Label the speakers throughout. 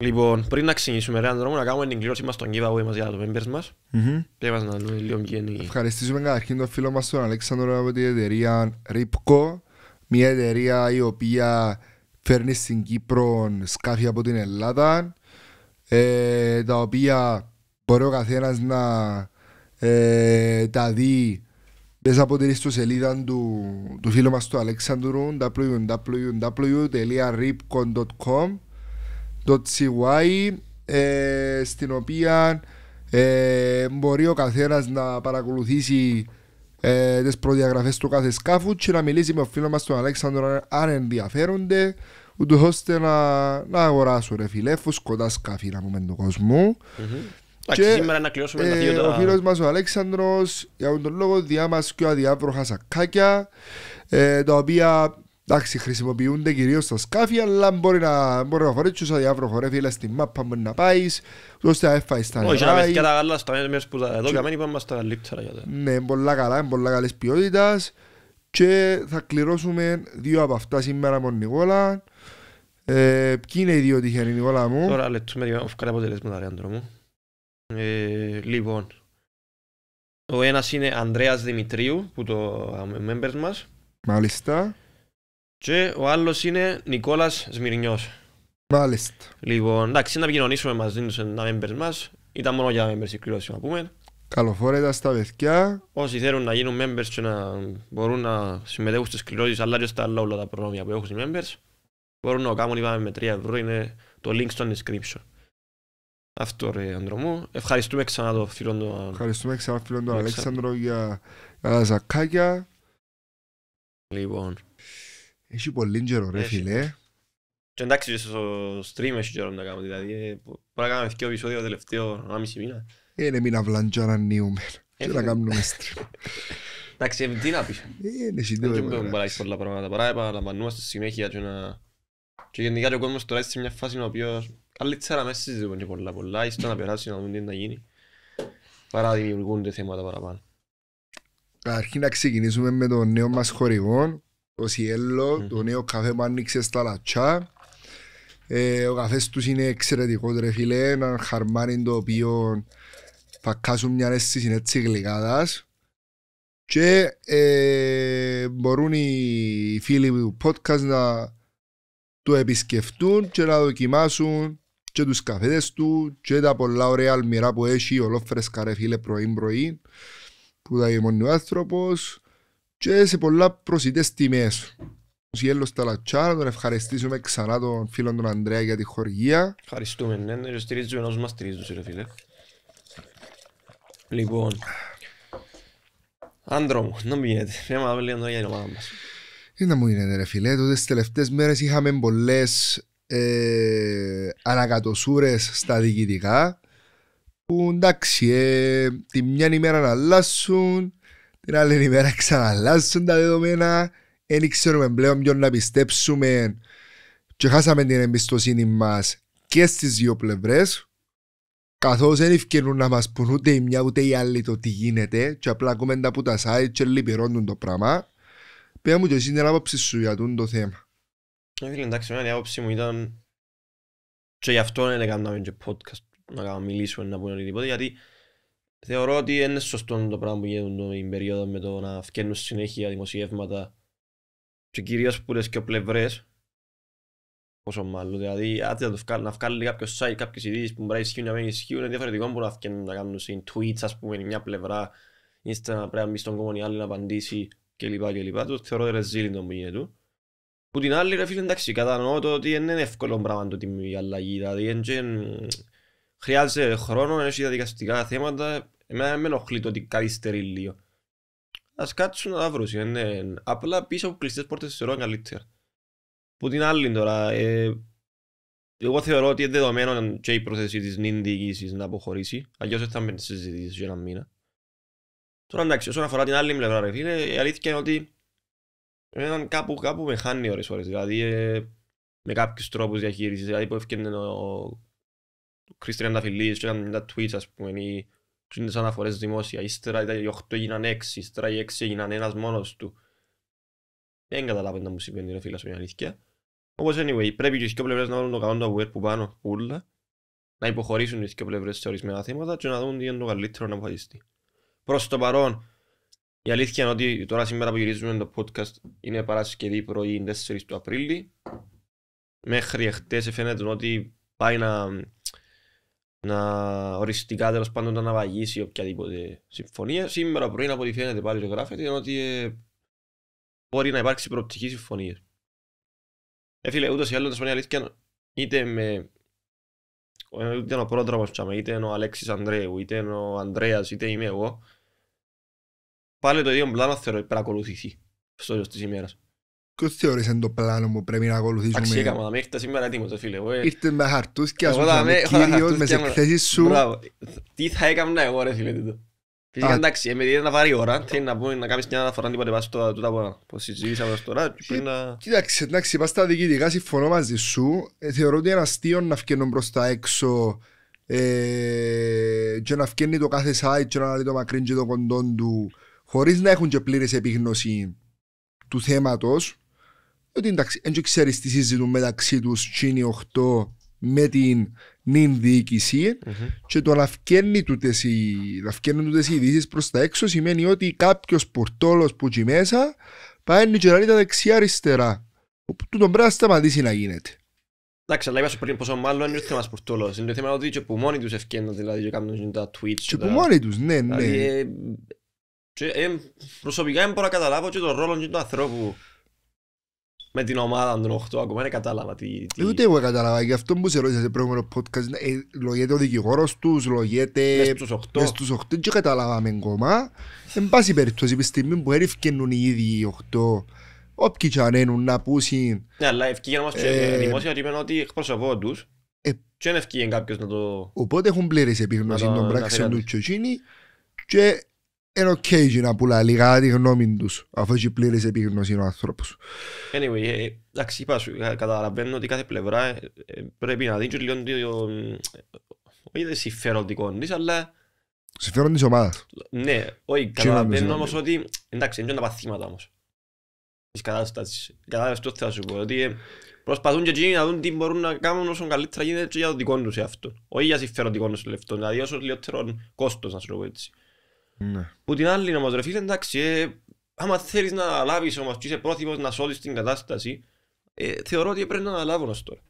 Speaker 1: Λοιπόν, πριν να ξεκινήσουμε ρε Ανδρόμου, να κάνουμε την κλήρωση μας στον giveaway μας για το members μας. Και μας να δούμε λίγο ποιοι είναι.
Speaker 2: Ευχαριστήσουμε καταρχήν τον φίλο μας τον Αλέξανδρο από την εταιρεία Ripco, μια εταιρεία η οποία φέρνει στην Κύπρο σκάφη από την Ελλάδα, τα οποία μπορεί ο καθένας να τα δει μέσα από την ιστοσελίδα του φίλου μας του Αλέξανδρου, www.ripco.com.cy, στην οποία μπορεί ο καθένας να παρακολουθήσει τις προδιαγραφές του κάθε σκάφου και να μιλήσει με ο φίλο μας τον Αλέξανδρο αν ενδιαφέρονται, ούτως ώστε να αγοράσουν ρε φίλε φουσκωτά σκάφη να πούμε του κόσμου.
Speaker 1: Και σήμερα να κλειώσουμε τα δύο.
Speaker 2: Ο φίλος μας ο Αλέξανδρος για τον λόγο διά μας και αδιάβροχα σακάκια, τα οποία εντάξει χρησιμοποιούνται κυρίως στα σκάφη, αλλά μπορεί να φορέσεις αδιάβροχο ρε φίλε στη μάπα μπορεί να πάεις, ώστε να έφαγες τα νερά.
Speaker 1: Όχι να πες και τα άλλα στα μέρες που τα εδώ καμένοι είπαμε μας τα καλύτερα.
Speaker 2: Ναι, πολλά καλά, πολλά καλές ποιότητας και θα κληρώσουμε δύο από αυτά σήμερα με τον Νικόλα. Ποιοι είναι οι δύο τυχεροί Νικόλα μου?
Speaker 1: Τώρα λεπτούμε δύο ευκάλα αποτελέσματα ρε άντρο μου. Λοιπόν, ο ένας είναι Ανδρέας Δημητρίου που το members μας.
Speaker 2: Μάλιστα.
Speaker 1: Και ο άλλος είναι Νικόλας Σμυρνιός.
Speaker 2: Μάλιστα.
Speaker 1: Λοιπόν, εντάξει, να επικοινωνήσουμε μαζί τους τα members μας. Ήταν μόνο για members η κλήρωση να πούμε.
Speaker 2: Καλοφόρετα στα παιδιά.
Speaker 1: Όσοι θέλουν να γίνουν members και να μπορούν να συμμετέχουν στις κληρώσεις αλλά και στα άλλα όλα τα προνόμια που έχουν οι members, μπορούν να το κάνουν, είπαμε, με 3 ευρώ, είναι το link στο description. Αυτό ρε Ανδρο μου. Ευχαριστούμε ξανά τον φίλον του.
Speaker 2: Ευχαριστούμε ξανά φίλον τον Αλέξανδρο για τα ζακάκια.
Speaker 1: Λοιπόν.
Speaker 2: Έχει πολύ καιρό ρε φίλε.
Speaker 1: Και εντάξει στο stream έχει καιρό να κάνουμε, δηλαδή πρέπει να κάνουμε δύο επεισόδιο τελευταίο 1,5 μήνα.
Speaker 2: Είναι μήνα βλάντια να ανοίγουμε και να κάνουμε stream.
Speaker 1: Εντάξει, τι να πεις. Δεν μπορούμε να έχει πολλά πράγματα. Παρά επαναλαμβανούμαστε συνέχεια και γενικά και ο κόσμος τώρα σε μια φάση στην οποία καλύτερα μέσα συζητούμε και πολλά ίσως να περάσει να δούμε τι να γίνει παρά δημιουργούνται θέματα παραπάνω.
Speaker 2: Αρχή να ξεκινήσουμε με το νέο μας χορηγό, το Cielo, το νέο καφέ που άνοιξε στα Λατσά. Ο καφές τους είναι εξαιρετικός ρε φίλε, έναν χαρμάνι το οποίο θα κάσουν μια αίσθηση έτσι γλυκάδας και μπορούν οι φίλοι του podcast να το επισκεφτούν και να δοκιμάσουν και τους καφέδες του και τα πολλά ωραία αλμυρά που έχει ολόφρεσκα ρε φίλε πρωί που τα γεμονεί ο άνθρωπος και σε πολλά προσιτές τιμές. Ο Cielo στα Λατσά, τον ευχαριστήσουμε ξανά τον φίλο τον Ανδρέα για τη χορηγία.
Speaker 1: Ευχαριστούμε, ναι, στηρίζουμε όσους μας στηρίζουν ρε φίλε. Λοιπόν, Άντρο μου, να μου γίνεται, πρέπει να μιλάμε για την ομάδα μας.
Speaker 2: Τι να μου γίνεται ρε φίλε, τότε τις τελευταίες μέρες είχαμε πολλές ανακατοσούρες στα διοικητικά που εντάξει, τη μια ημέρα να αλλάσουν, την άλλη ημέρα ξαναλλάσσουν τα δεδομένα, δεν ξέρουμε πλέον ποιον να πιστέψουμε και χάσαμε την εμπιστοσύνη μας και στις δύο πλευρές, καθώς δεν ευκαιρούν να μας πούν ούτε η μια ούτε η άλλη το τι γίνεται και απλά ακούμε τα που τα site και λυπηρώνουν το πράγμα. Πέρα μου και εσύ την άποψη σου για το θέμα.
Speaker 1: Εντάξει, η άποψη μου ήταν και γι' αυτό δεν έκαναμε και podcast να μιλήσουμε, να πούμε οτιδήποτε, γιατί θεωρώ ότι είναι σωστό το πράγμα που γίνεται την περίοδο με το να φτιάχνουν συνέχεια δημοσιεύματα και κυρίως που λες και ο πλευρές, πόσο μάλλον, δηλαδή να βγάλει κάποιο site, κάποιες ειδήσεις που μπορεί να ισχύουν να μην ισχύουν, είναι διαφορετικό που να φτιάχνουν να κάνουν σε tweets, ας πούμε, μια πλευρά, ώστε να πρέπει να μπει στον κόμμα η άλλη να απαντήσει κλπ. Το θεωρώ ρεζίλιντο που γίνεται του. Που την άλλη ρε φίλε εντάξει, κατανοώ το ότι είναι εύκολο πράγμα το η αλλαγή, δηλαδή χρειάζεται χρόνο, έχει διαδικαστικά θέματα, εμένα με ενοχλεί το ότι καθυστερεί λίγο. Ας κάτσουν να τα βρουν, απλά πίσω από κλειστές πόρτες θεωρώ καλύτερα. Που την άλλη τώρα, εγώ θεωρώ ότι είναι δεδομένο και η πρόθεση της νυν διοίκησης να αποχωρήσει, αλλιώς δεν θα μπαίνει στις συζητήσεις για ένα μήνα. Τώρα εντάξει, όσον αφορά την άλλη πλευρά ρε φίλε, η αλήθεια είναι ότι κάπου με χάνει ώρες, δηλαδή με κάποιους τρόπους διαχείρισης, δηλαδή που έφτιανε ο Κριστριαν Ταφυλίδης και έκαναν τα tweets ας πούμε ή τις αναφορές δημόσια, ύστερα οι 8 έγιναν 6, ύστερα οι 6 έγιναν ένας μόνος του. Δεν καταλάβαινε να μου συμβαίνει ρε φίλα σου η αλήθεια. Όπως anyway, πρέπει και οι δύο πλευρές να βάλουν το καλό του aware που πάνω, ούλα, να υποχωρήσουν οι δύο πλευρές σε ορισμένα θέματα και να δουν τι είναι το καλύτερο να αποφασιστεί. Προς το παρόν, η αλήθεια είναι ότι τώρα σήμερα που γυρίζουμε το podcast είναι Παρασκευή πρωί 4 του Απρίλη. Μέχρι χτες φαίνεται ότι πάει να οριστικά τέλος πάντων να αναβαγίσει οποιαδήποτε συμφωνία. Σήμερα πρωί από ό,τι φαίνεται πάλι και γράφεται είναι ότι μπορεί να υπάρξει προοπτική συμφωνία. Φίλε, ούτως ή άλλως η αλήθεια είτε ο πρόδρομος είτε ο Αλέξης Ανδρέου, είτε ο Ανδρέας, είτε είμαι εγώ, πάλι το ίδιο πλάνο θεωρώ πρέπει να ακολουθηθεί στο τέλος της ημέρας.
Speaker 2: Ποιος θεωρείς το πλάνο που πρέπει να ακολουθήσουμε?
Speaker 1: Αξίεκαμα, με ήρθα σήμερα έτοιμος, φίλε.
Speaker 2: Ήρθες με χαρτούσκια σου, με κύριος, με εκθέσεις σου.
Speaker 1: Μπράβο. Τι θα έκανα εγώ ρε φίλε τούτο. Φυσικά εντάξει, επειδή να πάρει ώρα, θέλει να πούμε να κάνεις μια αναφορά τίποτε πας στο τούτα που συζητήσαμε τώρα.
Speaker 2: Κοίταξε, εντάξει, πας στα διοικητικά, συμφωνώ μαζί σου. Θεωρώ ότι είναι αστείο να φκένουν προς τα έξω και να φκένει το κάθε site και να λέει το μακρύν και το κοντόν του χωρίς να έχουν και πλήρες επίγνωση του θέματος. Ότι εντάξει, δεν ξέρεις τι συζητούν μεταξύ τους Chini 8 με την νυν διοίκηση και το να φκένουν τούτες οι ειδήσεις προς τα έξω σημαίνει ότι κάποιος πορτόλος που εκεί μέσα πάει και λέει τα δεξιά αριστερά. Τούτο πρέπει να σταματήσει να γίνεται.
Speaker 1: Εντάξει, αλλά είπα σου πριν πόσο μάλλον είναι το θέμα πορτόλος. Είναι το θέμα ότι και που μόνοι τους ευκένουν δηλαδή και κάνουν τα tweets.
Speaker 2: Και που μόνοι τους, ναι.
Speaker 1: Προσωπικά δεν μπορώ να καταλάβω και τον ρόλο του ανθρώπου με την ομάδα των 8 ακόμα, δεν κατάλαβα τι...
Speaker 2: Ούτε εγώ κατάλαβα, γι' αυτό που σε ρώτησα σε προηγούμενο podcast, λογέται ο δικηγόρος τους, λογέται μες στους 8, δεν καταλάβαμε ακόμα. Εν πάση περιπτώσει, επί στιγμή που έφυγαν οι ίδιοι οι 8, όποιοι και ανένουν να πούσουν...
Speaker 1: Ναι, αλλά ευκήγαν όμως και δημόσια και είπαν ότι εκπροσωπώ τους και δεν ευκήγαν κάποιος να το...
Speaker 2: Οπότε έχουν πλήρες επίγνωση των πράξεων του και εκείνοι και είναι οκ να πουλά λίγα τη γνώμη τους, αφού έχει πλήρες επίγνωση ο άνθρωπος.
Speaker 1: Anyway, εντάξει, είπα σου, καταλαβαίνω ότι κάθε πλευρά πρέπει να δει και λίγο όχι συμφεροντικό της, αλλά...
Speaker 2: Συμφέρον της ομάδας.
Speaker 1: Ναι, όχι, καταλαβαίνω όμως ότι... Εντάξει, είναι και τα παθήματα όμως της κατάστασης. Κατάλαβες το θα σου πω, ότι προσπαθούν και εκείνοι να δουν τι μπορούν να κάνουν όσο καλύτερα γίνεται και για το δικό τους εαυτό. Όχι για συμφεροντικό τους λεφτό, δηλαδή όσο λιγότερο κόστος, να σου το πω έτσι. Που την άλλη όμως ρε φίλε, εντάξει, άμα θέλεις να αναλάβεις όμως και είσαι πρόθυμος να σώζεις την κατάσταση, θεωρώ ότι πρέπει να αναλάβουν ως τώρα.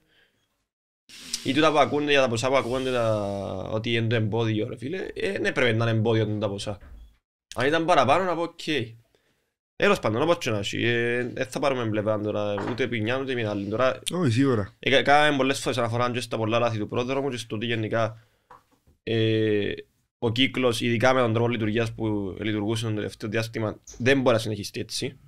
Speaker 1: Ή τούτα που ακούνται για τα ποσά που ακούνται ότι είναι το εμπόδιο ρε φίλε, ναι πρέπει να είναι εμπόδιο τα ποσά. Αν ήταν παραπάνω να πω οκ. Έλος πάντων, όπως και να έχει, δεν θα πάρουμε πλευρά τώρα, ούτε ποινιά ούτε μην άλλη τώρα.
Speaker 2: Όχι, σίγουρα.
Speaker 1: Κάμε πολλές φορές αναφορά και στα πολλά λάθη του πρόδρομου και στο ότι γενικά ο κύκλος, ειδικά με τον τρόπο λειτουργίας που λειτουργούσε το τελευταίο διάστημα, δεν μπορεί να συνεχιστεί έτσι.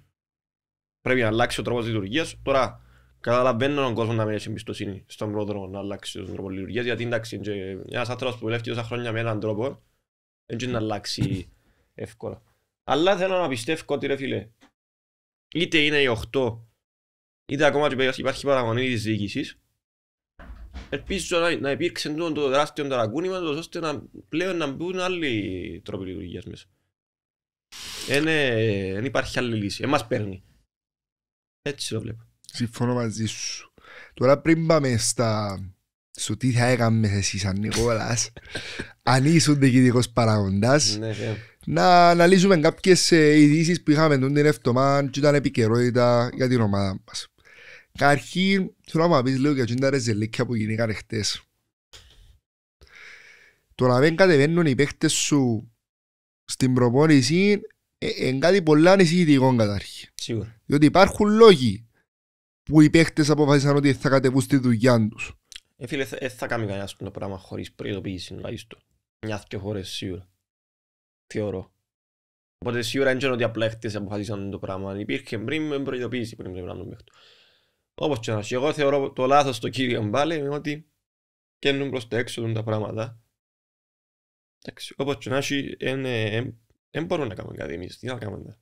Speaker 1: Πρέπει να αλλάξει ο τρόπος λειτουργίας. Τώρα, καταλαβαίνω τον κόσμο να μην έχει εμπιστοσύνη στον πρόδρομο να αλλάξει τον τρόπο λειτουργίας, γιατί εντάξει, ένας άνθρωπος που δουλεύει τόσα χρόνια με έναν τρόπο, δεν μπορεί να αλλάξει εύκολα. Αλλά θέλω να πιστεύω ότι ρε φίλε, είτε είναι οι 8, είτε ακόμα και υπάρχει παραμονή της διοίκησης, ελπίζω να υπήρξε το τεράστιο ταρακούνημα ώστε να πλέον να μπουν άλλοι τρόποι λειτουργίας μέσα. Δεν υπάρχει άλλη λύση, εμάς παίρνει. Έτσι το βλέπω.
Speaker 2: Συμφωνώ μαζί σου. Τώρα πριν πάμε στο τι θα έκαμε εσύ σαν Νικόλας, αν ήσουν διοικητικός παράγοντας, να αναλύσουμε κάποιες ειδήσεις που είχαμε τον την εβδομάδα και ήταν επικαιρότητα για την ομάδα μας. Καταρχήν, θέλω να μου πεις λίγο για τα ρεζελίκια που γίνηκαν χτες. Το να μην κατεβαίνουν οι παίχτες σου στην προπόνηση είναι κάτι πολλά ανησυχητικό καταρχήν.
Speaker 1: Σίγουρα.
Speaker 2: Διότι υπάρχουν λόγοι που οι παίχτες αποφάσισαν ότι θα κατεβούν στη δουλειά τους.
Speaker 1: Φίλε, θα κάνει κανένας το πράγμα χωρίς προειδοποίηση, τουλάχιστον. Μια-δυο φορές σίγουρα. Θεωρώ. Οπότε σίγουρα είναι ότι απλά χτες αποφάσισαν το πράγμα. Αν υπήρχε πριν προειδοποίηση πριν πρέπει να το παίχτω. Όπως και να έχει, εγώ θεωρώ το λάθος στο κύριο Μπάλε είναι ότι καίνουν προς τα έξω τα πράγματα. Όπως και να έχει, δεν μπορούν να κάνουν κάτι εμείς. Τι να κάνουν.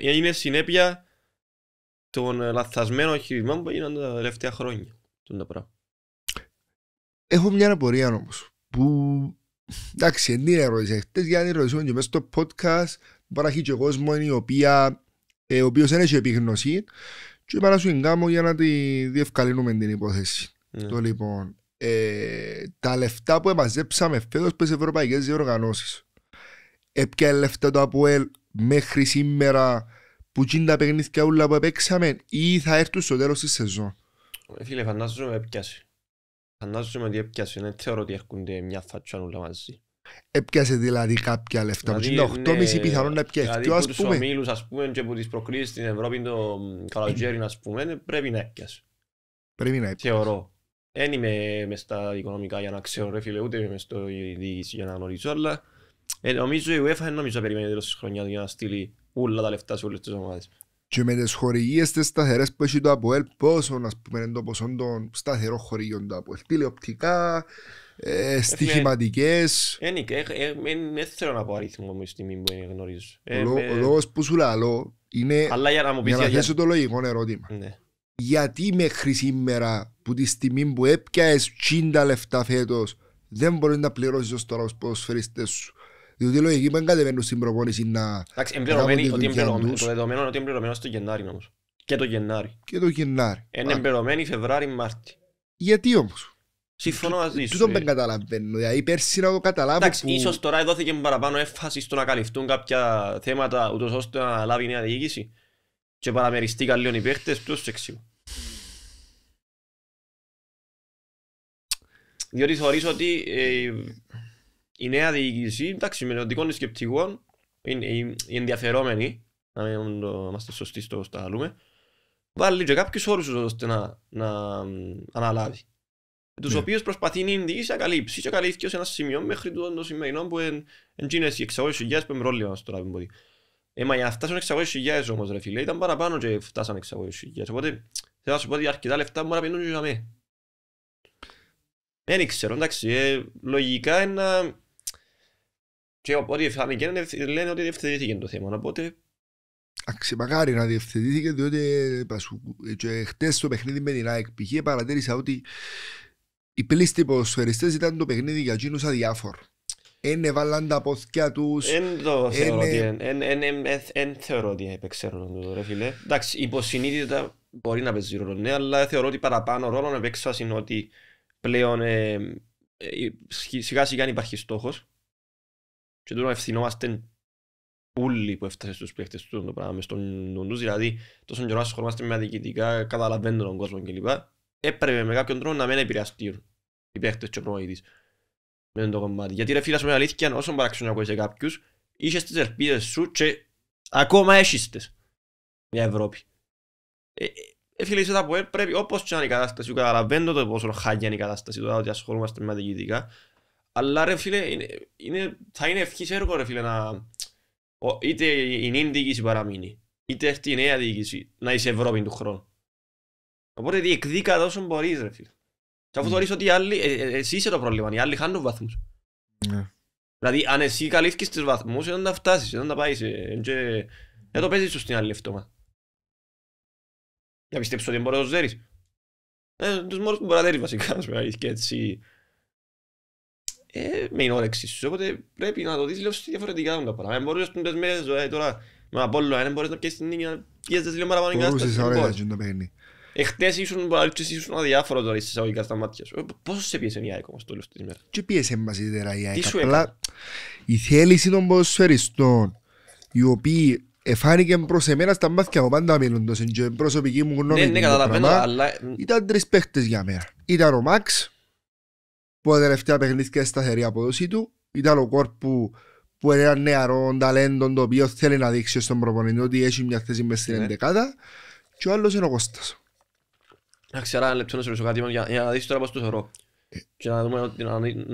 Speaker 1: Είναι συνέπεια των λαθασμένων χειρισμών που έγιναν τα τελευταία χρόνια.
Speaker 2: Έχω μια απορία όμως που εντάξει, δεν την ερώτησα χτες για να την ρωτήσουμε και μέσα στο podcast μπορεί να έχει και κόσμο ο οποίος δεν έχει επίγνωση και είπα να σου εγκάμω για να τη διευκαλύνουμε την υπόθεση. Το λοιπόν, τα λεφτά που μαζέψαμε φέτος στις ευρωπαϊκές διοργανώσεις. Έπια λεφτά το ΑΠΟΕΛ μέχρι σήμερα που είναι τα παιχνίδια όλα που έπαιξαμε ή θα έρθουν στο τέλος της σεζόν.
Speaker 1: Φίλε, φαντάζομαι έπιασε. Φαντάζομαι ότι έπιασε. Δεν θεωρώ ότι έρχονται μια φατσιά όλα μαζί.
Speaker 2: Έπιασε δηλαδή κάποια λεφτά.
Speaker 1: Δηλαδή,
Speaker 2: που 8,5 πιθανόν να πιέσει.
Speaker 1: Δηλαδή από τους ομίλους ας πούμε και από τις προκλήσεις στην Ευρώπη το καλοκαίρι ας πούμε πρέπει να έπιασε.
Speaker 2: Πρέπει να έπιασε.
Speaker 1: Θεωρώ. Δεν είμαι μες στα οικονομικά για να ξέρω ρε φίλε, ούτε είμαι μες στο διοίκηση για να γνωρίζω, αλλά νομίζω η UEFA νομίζω περιμένει τέλος της χρονιάς για να στείλει όλα τα λεφτά σε όλες τις ομάδες.
Speaker 2: Και με τις χορηγίες τις σταθερές που έχει το ΑΠΟΕΛ, πόσο να πούμε είναι το ποσό των σταθερών χορηγιών του ΑΠΟΕΛ. Τηλεοπτικά, στοιχηματικές.
Speaker 1: Δεν θέλω να πω αριθμό μου στη στιγμή που γνωρίζω.
Speaker 2: Ο λόγος που σου λαλώ είναι για να θέσω το λογικό ερώτημα. Γιατί μέχρι σήμερα που τη στιγμή που έπιασες 50 λεφτά φέτος δεν μπορείς να πληρώσεις τώρα ως ποδοσφαιριστές σου? Διότι λογική που εγκατεβαίνουν στην προπόνηση να
Speaker 1: κάνουν τη δουλειά τους. Το δεδομένο είναι ότι είναι πληρωμένο στο Γενάρη όμως. Και το Γενάρη. Είναι εμπληρωμένοι Φεβράρι, Μάρτι.
Speaker 2: Γιατί όμως?
Speaker 1: Συμφωνώ μαζί σου.
Speaker 2: Τούτον δεν καταλαβαίνω. Δηλαδή πέρσι να το καταλάβω.
Speaker 1: Εντάξει, ίσως τώρα δόθηκε παραπάνω έμφαση στο να καλυφθούν κάποια θέματα ούτως ώστε να λάβει η νέα διοίκηση και παραμεριστήκαν λίγο οι παίχτες, ποιος σε εξήγου. Διότι θεωρείς ότι η νέα διοίκηση, εντάξει, με το δικό της σκεπτικό, οι ενδιαφερόμενοι, να μην είμαστε σωστοί στο τα λέμε, βάλει και κάποιους όρους ώστε να αναλάβει. Τους οποίους προσπαθεί η διοίκηση να καλύψει και καλύφθηκε σε ένα σημείο μέχρι το σημερινό που είναι οι 600.000 που είναι πρόβλημα μας τώρα. Μα για να φτάσουν 600.000 όμως ρε φίλε, ήταν παραπάνω και φτάσαν 600.000. Οπότε θέλω να σου πω ότι αρκετά λεφτά μπορεί να πίνουν και για μέ. Δεν ξέρω, εντάξει, λογικά είναι και ό,τι φάνηκε λένε ότι διευθετήθηκε το θέμα, οπότε...
Speaker 2: Μακάρι να διευθετήθηκε, διότι και χτες το παιχνίδι με την ΑΕΚ π.χ. παρατήρησα ότι οι πλήστοι ποδοσφαιριστές ήταν το παιχνίδι για εκείνους αδιάφορο. Έβαλαν τα πόθηκια τους.
Speaker 1: Εν θεωρώ ότι επεξέρουν το ρε φίλε. Εντάξει, υποσυνείδητα μπορεί να παίζει ρόλο, ναι, αλλά θεωρώ ότι παραπάνω ρόλο επέξαση είναι ότι πλέον σιγά σιγά υπάρχει στόχος και τώρα ευθυνόμαστε όλοι που έφτασε στους παίχτες του το πράγμα μες στον νους, δηλαδή τόσο καιρό ασχολούμαστε με αδικητικά, καταλαβαίνουν τον κόσμο κλπ. Έπρεπε με κάποιον τρόπο να μην επηρεαστούν οι παίχτες και ο προμονητής με το κομμάτι. Γιατί ρε φίλα σου με αλήθεια, όσο παράξενο ακούεις σε κάποιους, είχες τις ελπίδες σου και ακόμα έχεις τις για Ευρώπη. Φίλε, είσαι τα ΠΟΕΛ πρέπει όπως και να είναι η κατάσταση, καταλαβαίνω το πόσο χάγια είναι η κατάσταση τώρα ότι ασχολούμαστε με αδικητικά, αλλά ρε φίλε, θα είναι ευχής έργο ρε φίλε να είτε η νέα διοίκηση παραμείνει, είτε έρθει η νέα διοίκηση να είσαι Ευρώπη του χρόνου. Οπότε διεκδίκα όσο μπορείς ρε φίλε. Και αφού θεωρείς ότι οι άλλοι, εσύ είσαι το πρόβλημα, οι άλλοι χάνουν βαθμούς. Δηλαδή αν εσύ καλύφκεις τους βαθμούς, δεν τα φτάσεις, δεν τα πάεις, δεν το παίζεις σου στην άλλη εβδομάδα. Για πιστέψω ότι μπορεί να το ζέρεις. Τους μόνους που μπορεί να δέρεις βασικά, και έτσι με είναι όρεξη σου, οπότε πρέπει να το δεις λίγο διαφορετικά τα πράγματα. Αν μπορείς να μέρες τώρα με Απόλλωνα, αν μπορείς να πιέσεις την νίκη, να πιέζεις λίγο παραπάνω κατάσταση. Εχτες ήσουν αδιάφορο τώρα στις εισαγωγικά στα μάτια σου. Πόσο σε πίεσε η ΑΕΚ όμως το τέλος της ημέρας?
Speaker 2: Και πίεσε μας ιδιαίτερα η ΑΕΚ. Απλά η θέληση των ποδοσφαιριστών, οι οποίοι εφάνηκε προς εμένα στα μάτια μου πάντα μιλούντος και προσωπική μου γνώμη το πράγμα, ήταν τρεις παίχτες για μέρα. Ήταν ο Μαξ, που τα τελευταία παιχνίδια σταθερή απόδοση του, ήταν ο Κορ που είναι ένα νεαρό ταλέντο το οποίο θέλει να δείξει στον προπονητή ότι έχει μια θέση μες στην εντεκάδα, και ο άλλος είναι ο Κώστας.
Speaker 1: Εντάξει, άρα λεπτό να σου ρωτήσω κάτι για να δεις τώρα πώς το θεωρώ. Και να δούμε,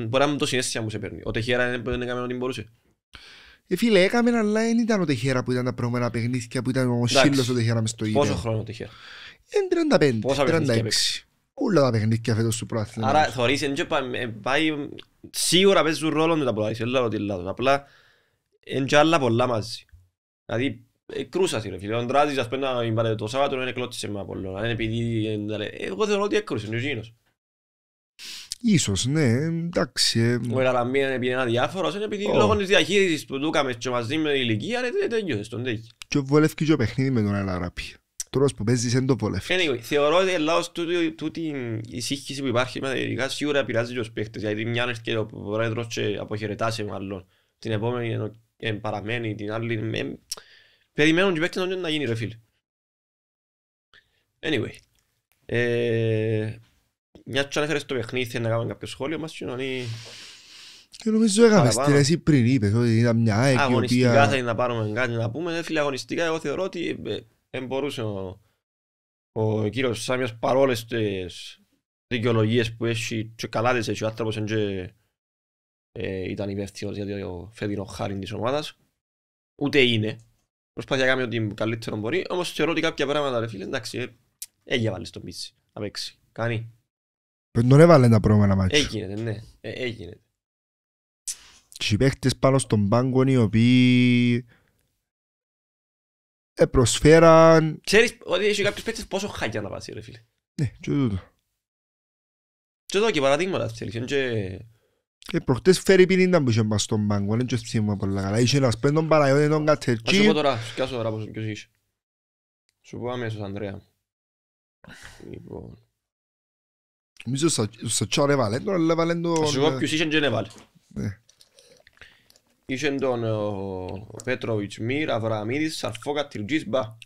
Speaker 1: μπορεί να μου το συνέστηση που σε παίρνει. Ο Τεχέρα δεν έκαμε ό,τι μπορούσε.
Speaker 2: Φίλε, έκαμε, αλλά δεν ήταν ο Τεχέρα που ήταν τα προηγούμενα παιχνίδια, που ήταν ο Σύλλος ο Τεχέρα μες στο ίδιο.
Speaker 1: Πόσο χρόνο ο Τεχέρα?
Speaker 2: Είναι 35, 36. Όλα τα παιχνίδια φέτος του πρόθυμα.
Speaker 1: Άρα θωρείς, πάει σίγουρα παίζουν ρόλο με τα πολλά, λέω ότι λάθος. Απλά είναι και άλλα πολλά μαζί. Δηλαδή, κρούσασαι ρε φίλε, ο Ντράζης ας πέντε το Σάββατο είναι κλώτησε με Απόλλωνα. Εγώ θεωρώ ότι έκρουσε, είναι ο Γίνος.
Speaker 2: Ίσως, ναι, εντάξει.
Speaker 1: Ο Ελαραμπή είναι επειδή είναι αδιάφορος, είναι επειδή λόγω της διαχείρισης που του έκαμε και μαζί με ηλικία, δεν τέλειωσες τον τέχει.
Speaker 2: Και βολεύκει και ο παιχνίδι με τον Ελαραμπή. τρόπος που παίζεις δεν το βολεύει.
Speaker 1: Anyway, θεωρώ ότι Ελλάδος τούτη η σύγχυση που υπάρχει με τα ειδικά σίγουρα επηρεάζει τους παίχτες. Γιατί μια έρχεται και ο πρόεδρος και αποχαιρετάσει μάλλον. Την επόμενη παραμένει, την άλλη... Περιμένουν και οι παίχτες να γίνει ρε φίλε. Anyway. Μια και ανέφερες το παιχνίδι, θέλει να κάνουμε κάποιο σχόλιο μας κοινωνεί...
Speaker 2: Και νομίζω έκαμε την εσύ πριν είπες ότι ήταν μια ΑΕΚ η οποία...
Speaker 1: Αγωνιστικά θέλει να πάρουμε κάτι να πούμε. Φίλε, αγωνιστικά εγώ θεωρώ ότι δεν μπορούσε ο κύριος Σάμιος παρόλες τις δικαιολογίες που έχει και καλά τις έχει ο άνθρωπος ήταν υπεύθυνος για το φετινό χάριν της ομάδας. Ούτε είναι. Προσπάθει να κάνει ό,τι καλύτερο μπορεί. Όμως θεωρώ ότι κάποια πράγματα ρε φίλε, εντάξει, έγινε βάλει στον πίτσι να παίξει. Κάνει.
Speaker 2: Τον έβαλε τα προηγούμενα μάτια.
Speaker 1: Έγινε, ναι. Έγινε.
Speaker 2: Και οι παίχτες πάνω στον πάγκο οι οποίοι προσφέραν...
Speaker 1: Ξέρεις ότι έχει κάποιους παίχτες πόσο χάκια να πάσει ρε φίλε.
Speaker 2: Ναι, και τούτο.
Speaker 1: Και εδώ και παραδείγματα θέλεις.
Speaker 2: Και προχτές φέρει πίνη που είχε πας στον πάγκο, δεν και θυμούμαι πολλά καλά. Είχε ένας πέντον Παναγιώτη τον Κατερκή.
Speaker 1: Ας σου πω τώρα, σκάσω τώρα ποιος είσαι. Σου πω αμέσως Ανδρέα. Λοιπόν...
Speaker 2: Νομίζω στο τσάρ έβαλε τον, αλλά έβαλε τον...
Speaker 1: Ας σου πω ποιος είχε και έβαλε.
Speaker 2: Ναι.
Speaker 1: Είχε τον Πέτροβιτς Μύρ, Αβραμίδης, Σαρφό, Κατηρτζής, μπα.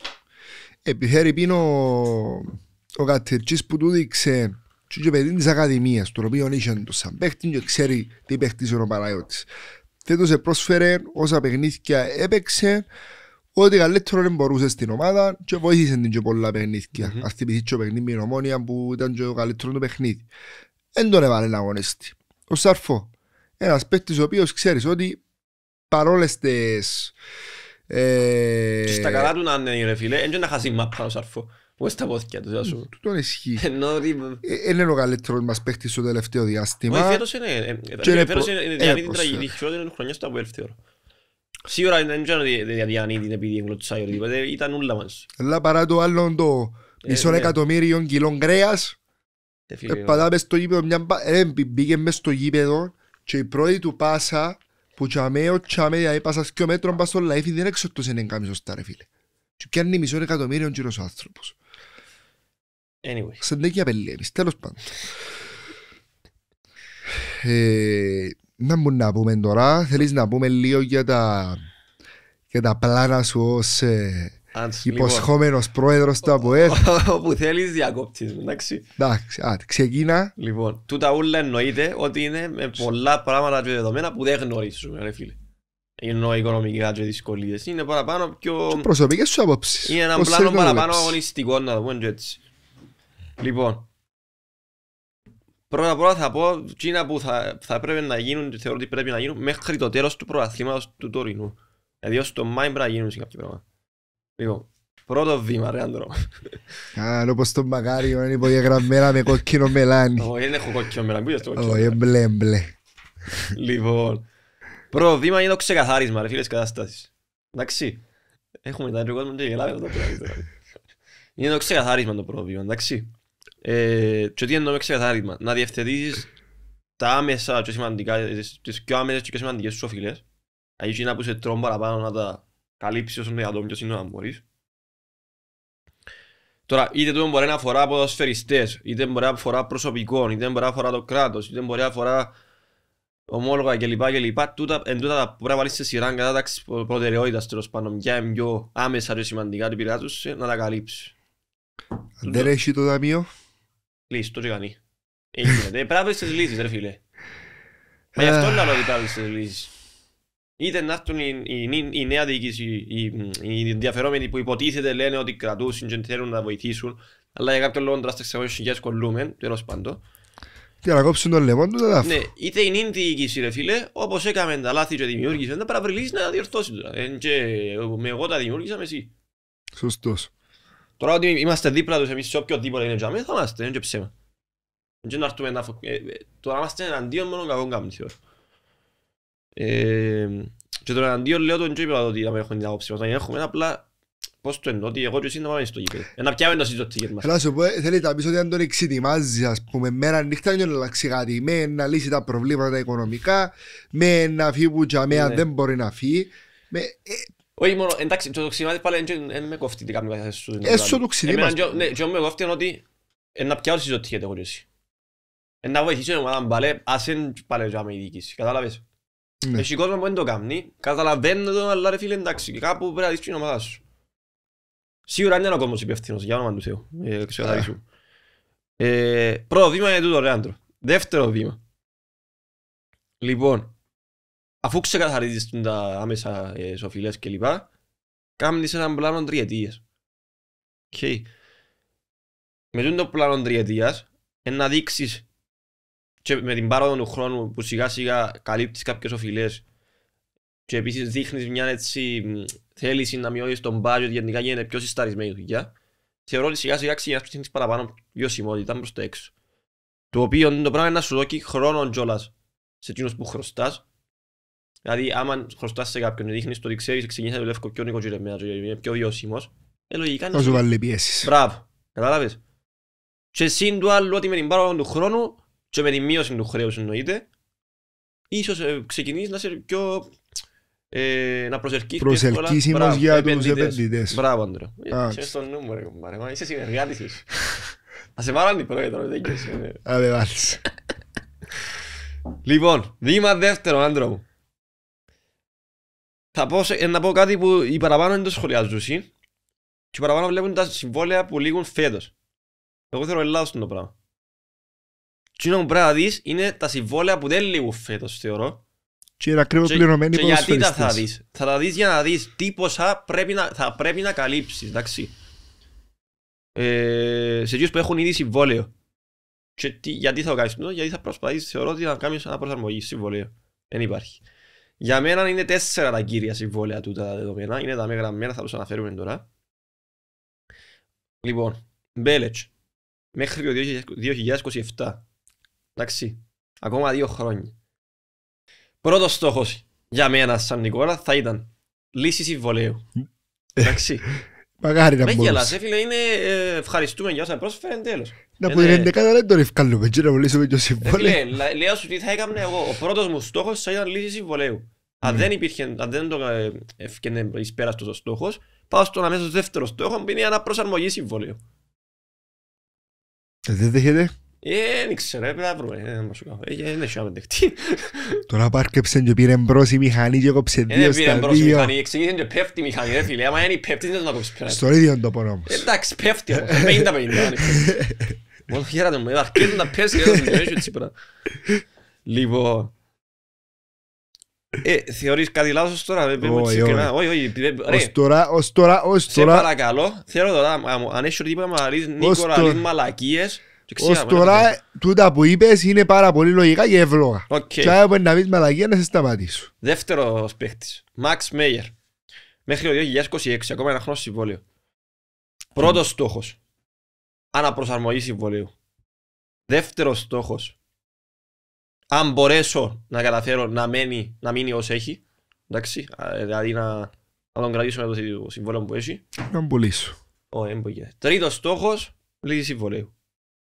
Speaker 2: Επιφέρει πίνω ο Κατερκής που του δείξε και παιδί της Ακαδημίας, τον οποίο είχε το σαν παίχτη και ξέρει τι παίχτης είναι ο Παναγιώτης. Φέτος πρόσφερε όσα παιχνίδια έπαιξε, ό,τι καλύτερο δεν μπορούσε στην ομάδα και βοήθησε την και πολλά παιχνίδια. Ας θυμηθεί και ο παιχνίδι με την Ομόνια που ήταν και το καλύτερο του παιχνίδι. Δεν τον έβαλε να αγωνιστεί. Ο Σαρφό, ένας παίχτης ο οποίος ξέρεις ότι παρόλες τις...
Speaker 1: Και στα καλά του να είναι ρε φίλε, δεν να χάσει μάπα ο Σαρφό. Πώς τα πόθηκια του, ας σου.
Speaker 2: Τούτον ισχύει.
Speaker 1: Είναι
Speaker 2: ο καλύτερος μας παίχτης στο τελευταίο διάστημα.
Speaker 1: Όχι, φέτος είναι. Φέτος είναι διανύτη τραγική χειρότερη χρονιά στο Αποέλ θεωρώ. Σίγουρα δεν ξέρω ότι διανύτη επειδή εγκλωτσάει οτιδήποτε, ήταν ούλα μας.
Speaker 2: Αλλά παρά το άλλο το μισό εκατομμύριο κιλών κρέας, πατά μες στο γήπεδο, μπήκε μες στο γήπεδο και η πρώτη του πάσα που τσαμέω, δηλαδή πάσα 2 μέτρων πας στο λαϊφι δεν εξωτός είναι κάμει σωστά ρε φίλε. Και πιάνει μισό εκατομμύριο γύρος ο άνθρωπος.
Speaker 1: Anyway.
Speaker 2: Σαν τέτοια πελέμεις, τέλος πάντων. Να μου να πούμε τώρα, θέλεις να πούμε λίγο για τα πλάνα σου ως υποσχόμενος πρόεδρος του ΑΠΟΕΛ.
Speaker 1: Όπου θέλεις διακόπτεις, εντάξει.
Speaker 2: Εντάξει, ξεκίνα.
Speaker 1: Λοιπόν, τούτα ούλα εννοείται ότι είναι με πολλά πράγματα και δεδομένα που δεν γνωρίζουμε ρε φίλε. Είναι οικονομικά και δυσκολίες, είναι παραπάνω πιο...
Speaker 2: Προσωπικές σου απόψεις.
Speaker 1: Είναι ένα πλάνο παραπάνω αγωνιστικό να το πούμε και έτσι. Λοιπόν, πρώτα θα πω εκείνα που θα πρέπει να γίνουν και θεωρώ ότι πρέπει να γίνουν μέχρι το τέλος του πρωταθλήματος του τωρινού. Δηλαδή ως το Μάη πρέπει να γίνουν σε κάποια πράγματα. Λοιπόν, πρώτο βήμα ρε Άντρο.
Speaker 2: Όπως το Μακάριο είναι υπογεγραμμένα με κόκκινο μελάνι.
Speaker 1: Όχι, δεν έχω κόκκινο μελάνι, πού είσαι το κόκκινο
Speaker 2: μελάνι. Όχι, μπλε.
Speaker 1: Λοιπόν, πρώτο βήμα είναι το ξεκαθάρισμα ρε φίλες κατάστασης. Εντάξει, έχουμε τα κόσμο και γελάμε το πράγμα. Είναι το ξεκαθάρισμα το πρώτο βήμα, εντάξει. Και τι εννοώ με ξεκαθάρισμα, να διευθετήσεις τα άμεσα και σημαντικά, τις πιο άμεσες και σημαντικές σου οφειλές. Δηλαδή είναι που σε τρώνε παραπάνω να τα καλύψεις όσο για το πιο σύντομα μπορείς. Τώρα, είτε το μπορεί να αφορά ποδοσφαιριστές, είτε μπορεί να αφορά προσωπικών, είτε μπορεί να αφορά το κράτος, είτε μπορεί να αφορά ομόλογα κλπ. Εν τούτα τα πρέπει να βάλεις σε σειρά κατάταξη προτεραιότητας τέλος πάντων, για πιο άμεσα και σημαντικά του πειράζους να τα καλύψεις.
Speaker 2: Αν δεν έχει το ταμείο.
Speaker 1: Λύσεις, το και κάνει. Πρέπει να βρεις τις λύσεις ρε φίλε. Μα γι' αυτό λέω ότι πρέπει να βρεις τις λύσεις. Είτε να έρθουν η νέα διοίκηση, οι ενδιαφερόμενοι που υποτίθεται λένε ότι κρατούσουν και θέλουν να βοηθήσουν, αλλά για κάποιον λόγο τώρα στα 600.000 κολλούμε, τέλος πάντων.
Speaker 2: Και να κόψουν τον λεμόν του τα
Speaker 1: ναι, είτε η νέα διοίκηση ρε φίλε, όπως έκαμε τα λάθη και δημιούργησαν, δεν πρέπει να βρει λύσεις να τα διορθώσει τώρα. Με εγώ τα δημιούργησα με εσύ.
Speaker 2: Σωστός.
Speaker 1: Τώρα ότι είμαστε δίπλα τους εμείς σε οποιοδήποτε είναι τζάμε, θα είμαστε, είναι και ψέμα. Τώρα είμαστε εναντίον μόνο κακόν κάνουν θεωρώ. Και το εναντίον λέω τον και είπα ότι θα έχουμε την άποψη μας, αν έχουμε απλά πώς το εννοώ, ότι εγώ και εσύ να πάμε στο γήπεδο. Να πιάμε το συζωτήκες μας.
Speaker 2: Θέλω σου πω, θέλει να πεις ότι αν τον εξετοιμάζεις ας πούμε μέρα νύχτα δεν αλλάξει κάτι, με να λύσει τα προβλήματα οικονομικά, με να φύγει που τζάμε αν δεν μπορεί να φύγει.
Speaker 1: Όχι μόνο, εντάξει, το ξυνάδι πάλι δεν με κόφτει τι κάνει μέσα σου.
Speaker 2: Έσω το ξυνή μας.
Speaker 1: Ναι, και με κόφτει είναι ότι να πιάω συζωτιέται εγώ και εσύ. Να βοηθήσω την ομάδα μπαλέ, ας δεν παλαιζάμε η διοίκηση, κατάλαβες. Έχει κόσμο που δεν το κάνει, καταλαβαίνω το, αλλά ρε φίλε εντάξει, κάπου πρέπει να δεις την ομάδα σου. Σίγουρα είναι ο κόσμος υπεύθυνος, για όνομα του Θεού, ξεκαθαρίσου. Πρώτο βήμα είναι τούτο ρε άντρο. Δεύτερο βήμα. Λοιπόν, αφού ξεκαθαρίζεις τα άμεσα σοφιλές κλπ, κάνεις έναν πλάνο τριετίας. Με το πλάνο τριετίας, να δείξεις και με την πάροδο του χρόνου που σιγά σιγά καλύπτεις κάποιες οφειλές και επίσης δείχνεις μια έτσι θέληση να μειώσεις τον budget, γενικά γίνεται πιο συσταρισμένη δουλειά, θεωρώ ότι σιγά σιγά ξεκινάς να ψάχνεις παραπάνω βιωσιμότητα προς τα έξω. Το οποίο το πράγμα είναι να σου δώσει χρόνο κιόλας σε εκείνους που χρωστάς. Δηλαδή άμα χρωστάς σε κάποιον, δείχνεις το ότι ξέρεις ξεκινήσεις να δουλεύω πιο νοικοκυρεμένα και είναι πιο βιώσιμος, λογικά
Speaker 2: θα σου βάλει πιέσεις.
Speaker 1: Μπράβο, κατάλαβες. Και συν του άλλου ότι με την πάροδο του χρόνου και με τη μείωση του χρέους εννοείται, ίσως ξεκινήσεις να είσαι πιο να
Speaker 2: προσελκύσιμος για τους επενδυτές.
Speaker 1: Μπράβο Άντρο. Είσαι στον νούμερο ρε κομπάρε, είσαι συνεργάτης. Θα σε βάλω την πρόεδρο.
Speaker 2: Άδε βάλεις.
Speaker 1: Λοιπόν, βήμα δεύτερο Άντρο μου. Να πω κάτι που οι παραπάνω δεν το σχολιάζουν και οι παραπάνω βλέπουν τα συμβόλαια που λήγουν φέτος. Εγώ θέλω λάθος το πράγμα. Τι να μου πρέπει να δεις είναι τα συμβόλαια που δεν λήγουν φέτος θεωρώ.
Speaker 2: Και είναι ακριβώς πληρωμένοι ποδοσφαιριστές.
Speaker 1: Και γιατί τα θα δεις. Θα τα δεις για να δεις τι ποσά θα πρέπει να καλύψεις. Εντάξει. Σε εκείνους που έχουν ήδη συμβόλαιο. Και γιατί θα το κάνεις. Γιατί θα προσπαθείς θεωρώ ότι να κάνεις ένα προσαρμογή συμβόλαιο. Δεν υπάρχει. Για μένα είναι 4 τα κύρια συμβόλαια του τα δεδομένα. Είναι τα γραμμένα, θα τους αναφέρουμε τώρα. Λοιπόν, Μπέλετς. Μέχρι το 2027. Εντάξει. Ακόμα 2 χρόνια. Πρώτος στόχος για μένα σαν Νικόλα θα ήταν λύση συμβολέου. Εντάξει.
Speaker 2: Μακάρι να μπορούσε.
Speaker 1: Με γελάς, φίλε, είναι ευχαριστούμε για όσα πρόσφερε τέλος.
Speaker 2: Να πω είναι 11 δεν τον ευκάλλουμε και να μιλήσουμε και συμβόλαιο.
Speaker 1: Λέω σου τι θα έκανα εγώ. Ο πρώτος μου στόχος θα ήταν λύση συμβολέου. Αν δεν το έφυγε εις πέρας ο στόχος, πάω στον αμέσως δεύτερο στόχο που είναι η αναπροσαρμογή συμβολέου.
Speaker 2: Δεν δέχεται.
Speaker 1: Δεν ξέρω, πρέπει να βρούμε, δεν έχει να μετεχτεί.
Speaker 2: Τώρα πάρκεψε και πήρε μπρος η μηχανή και κόψε 2 στα 2.
Speaker 1: Δεν πήρε μπρος η μηχανή, ξεκίνησε και πέφτει η μηχανή ρε φίλε, άμα είναι πέφτει δεν θα κόψει πέρα.
Speaker 2: Στο ίδιο το πόνο όμως.
Speaker 1: Εντάξει, πέφτει όμως, 50-50. Μόνο χαίρατε μου, αρκετούν να πέσει και δεν έχει έτσι πέρα. Λοιπόν, θεωρείς κάτι λάθος τώρα,
Speaker 2: ως τώρα.
Speaker 1: Σε παρακαλώ, θέλω τώρα, αν έχεις τίποτα να λύσεις Νίκολα, λύσεις μαλακίες.
Speaker 2: Ως τώρα, τούτα που είπες είναι πάρα πολύ λογικά και εύλογα. Και άρα να πεις μαλακία να σε σταματήσω.
Speaker 1: Δεύτερος παίχτης, Μαξ Μέιερ. Μέχρι το 2026, ακόμα ένα χρόνο συμβόλαιο. Πρώτος στόχος, αναπροσαρμογή συμβολαίου. Δεύτερος στόχος, αν μπορέσω να καταφέρω να μείνει ως έχει. Εντάξει, δηλαδή να τον κρατήσουμε το συμβόλαιο που έχει.
Speaker 2: Να πουλήσω.
Speaker 1: Τρίτος στόχος, λύση συμβολαίου.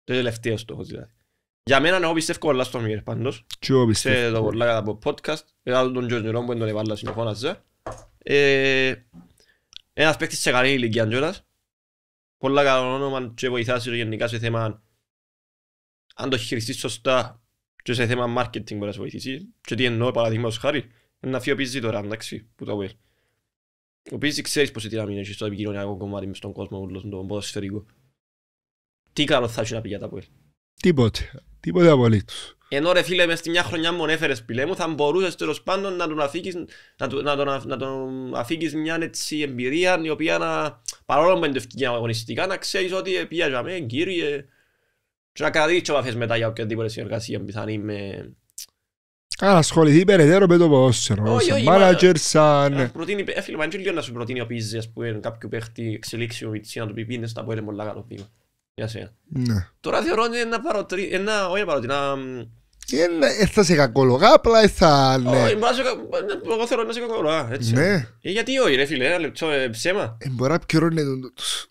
Speaker 1: Το τελευταίο στόχος δηλαδή. Για μένα εγώ πιστεύω πολλά στον Μιέρ πάντως.
Speaker 2: Και εγώ πιστεύω.
Speaker 1: Σε το πολλά κατά από podcast. Εδώ τον Τζος Νιρόν που δεν τον έβαλα συνεχώναζε. Ένας παίκτης σε καλή ηλικία κιόλας. Πολλά καλό όνομα και βοηθάς γενικά σε θέμα αν το χειριστείς σωστά και σε θέμα marketing μπορεί να σε βοηθήσει. Και τι εννοώ παραδείγματος χάρη. Να φύγει ο Πίζη τώρα, εντάξει, που το βέλει. Ο Πίζη ξέρεις πως τι να μην έχεις στο επικοινωνιακό κομμάτι μες στον κόσμο, τον ποδοσφαιρικό. Τι καλό θα έχει να πει για τα Αποέλ.
Speaker 2: Τίποτε απολύτως.
Speaker 1: Ενώ ρε φίλε μες στη μια χρονιά μου έφερες πιλέ μου θα μπορούσες τέλος πάντων να τον αφήκεις μια έτσι εμπειρία η οποία παρόλο που είναι ευκαιρία αγωνιστικά να ξέρεις ότι πιάζαμε κύριε και να κρατήσεις και επαφές μετά για οποιαδήποτε συνεργασία πιθανή με...
Speaker 2: Αν ασχοληθεί περαιτέρω με το ποδόσφαιρο, σαν μάνατζερ, σαν...
Speaker 1: Φίλε, μα είναι λίγο να σου προτείνει ο Πίζης, ας πούμε, κάποιου παίχτη εξελίξιμο μητσί να του πει πίνες τα Αποέλ πολλά καλό βήμα. Για σένα. Τώρα θεωρώ ότι είναι
Speaker 2: θα σε κακολογά, απλά θα...
Speaker 1: Εγώ θέλω να σε κακολογά, έτσι. Γιατί όχι ρε φίλε, ένα λεπτό ψέμα.
Speaker 2: Μπορεί να πιερώνεται τους...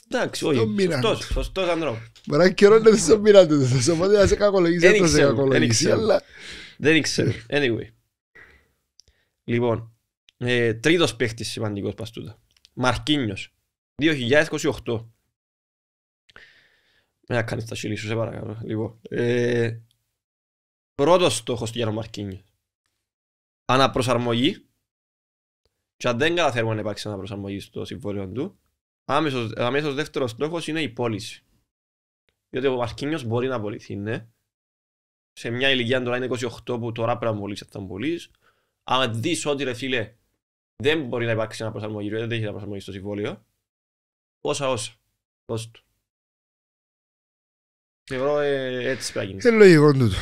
Speaker 1: Εντάξει, όχι, σωστός ανθρώπου.
Speaker 2: Μπορεί να πιερώνεται στον μήνα του, οπότε να σε κακολογήσει, θα σε κακολογήσει, αλλά...
Speaker 1: Δεν ξέρω, anyway. Λοιπόν, Τρίτος παίχτης σημαντικός πας τούτα. Μαρκίνιος. 2028. Να κάνεις τα χείλη σου, σε παρακαλώ. Λοιπόν, πρώτος στόχος για τον Μαρκίνιο. Αναπροσαρμογή. Και αν δεν καταφέρουμε να υπάρξει αναπροσαρμογή στο συμβόλαιο του, αμέσως δεύτερος στόχος είναι η πώληση. Διότι ο Μαρκίνιος μπορεί να πωληθεί, ναι. Σε μια ηλικία τώρα είναι 28 που τώρα πρέπει να πωλήσει, θα τον πωλείς. Αν δεις ότι ρε φίλε δεν μπορεί να υπάρξει αναπροσαρμογή, δεν έχει αναπροσαρμογή στο συμβόλαιο, όσα, δώσ' του. Θεωρώ έτσι πρέπει να γίνει.
Speaker 2: Λογικό τούτο.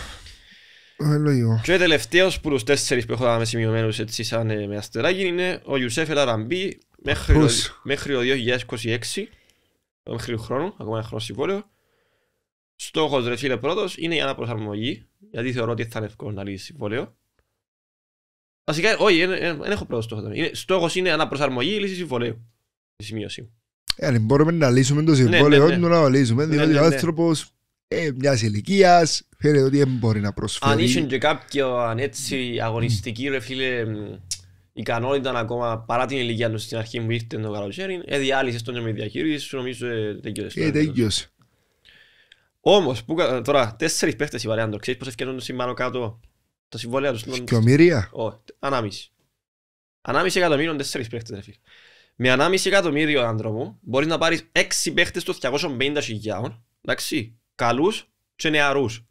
Speaker 2: Λογικό.
Speaker 1: Και τελευταίος που τους 4 που έχω δάμε σημειωμένους έτσι σαν με αστεράκι είναι ο Ιουσέφ Ελαραμπή μέχρι το 2026, μέχρι του χρόνου, ακόμα ένα χρόνο συμβόλαιο. Στόχος ρε φίλε πρώτος είναι η αναπροσαρμογή, γιατί θεωρώ ότι θα είναι εύκολο να λύσει συμβόλαιο. Βασικά, όχι, δεν έχω πρώτο στόχο. Στόχος είναι αναπροσαρμογή ή λύση συμβολέου. Η σημείωση μου.
Speaker 2: Αν μπορούμε να λύσουμε το συμβόλαιο, να το λύσουμε, διότι ο άνθρωπος μιας ηλικίας φαίνεται ότι δεν μπορεί να προσφέρει.
Speaker 1: Αν είσαι και κάποια έτσι αγωνιστική ρε φίλε ικανότητα ακόμα παρά την ηλικία του στην αρχή μου ήρθε το καλοκαίρι, διάλυσες τον με διαχείριση, νομίζω
Speaker 2: τέλειωσε.
Speaker 1: Όμως, τώρα 4 παίχτες η βαρέα, ξέρεις πώς ευκαιρνούν σήμερα κάτω τα συμβόλαια τους.
Speaker 2: Σκιομήρια.
Speaker 1: Όχι, ανάμιση. 1,5 εκατομμύριο 4 παίχτες ρε φίλε. Με 1,5 εκατομμύριο άνθρωπο μπορείς να πάρεις 6 παίχτες των 250.000, εντάξει, καλούς και νεαρούς.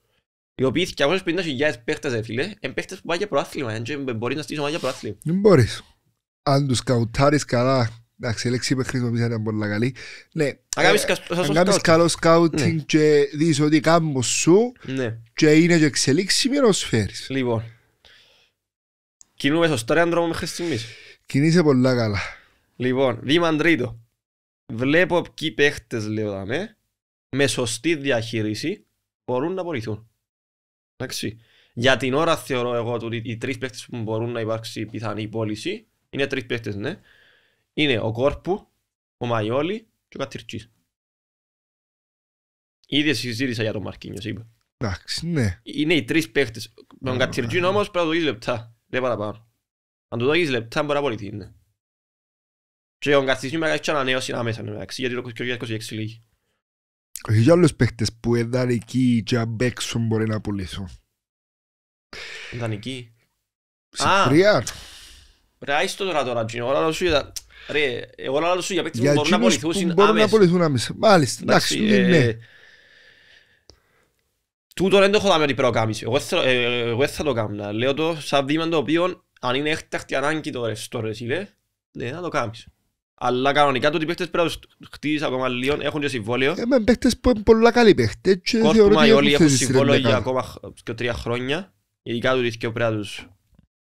Speaker 1: Οι οποίοι 250.000 παίχτες ρε φίλε, είναι παίχτες που πάει για προάθλημα, μπορείς να στήσεις ομάδα για προάθλημα.
Speaker 2: Δεν μπορείς. Αν τους καουτάρεις καλά, εντάξει, η λέξη που χρησιμοποιήσατε είναι πολύ καλή. Ναι, αν κάνεις καλό σκάουτινγκ και δεις ότι κάμπος σου και είναι και εξελίξιμοι να σφαίρεις.
Speaker 1: Λοιπόν, κινούμε σωστά ρε άντρο μέχρι στιγμής.
Speaker 2: Κινείσαι πολλά καλά.
Speaker 1: Λοιπόν, Δήμαν τρίτο. Βλέπω ποιοι παίχτες λέω δάμε, με σωστή διαχείριση μπορούν να απολυθούν. Εντάξει. Για την ώρα θεωρώ εγώ ότι οι 3 παίχτες που μπορούν να υπάρξει πιθανή πώληση είναι 3 παίχτες, ναι. Είναι ο Κόρπου, ο Μαϊόλι και ο Κατυρτσής. Ήδη συζήτησα για τον Μαρκίνιος, είπα.
Speaker 2: Εντάξει, ναι.
Speaker 1: Είναι οι 3 παίχτες. Με τον Κατυρτσίν όμως πρέπει να το δεις λεπτά, δεν παραπάνω. Αν το δεις λεπτά μπορεί να απολυθεί, ναι. Και ο Κατυρτσίν με κάνει ανανέωση άμεσα, γιατί το 2026 λίγη.
Speaker 2: Έχει και άλλους παίχτες που ήταν εκεί και απ' έξω μπορεί να πουλήσουν.
Speaker 1: Ήταν εκεί.
Speaker 2: Συπριάρ.
Speaker 1: Ρε, άιστο τώρα, Τζίνο. Εγώ λαλώ σου για παίκτες που μπορούν να απολυθούν
Speaker 2: άμεσα. Μάλιστα, εντάξει, ναι.
Speaker 1: Τούτο δεν το έχω δάμε ότι πρέπει να κάνεις. Εγώ θα το κάνω. Λέω το σαν βήμα το οποίο αν είναι έκτακτη ανάγκη το ρευστό ρε σύλλε, να το κάνεις. Αλλά κανονικά το ότι παίχτες πρέπει να χτίσεις ακόμα λίγο, έχουν και συμβόλαιο.
Speaker 2: Με παίχτες που είναι πολλά καλοί παίχτες και θεωρώ ότι
Speaker 1: όλοι έχουν συμβόλαιο για ακόμα 3 χρόνια. Ειδικά του ρίσκιο πρέπει να τους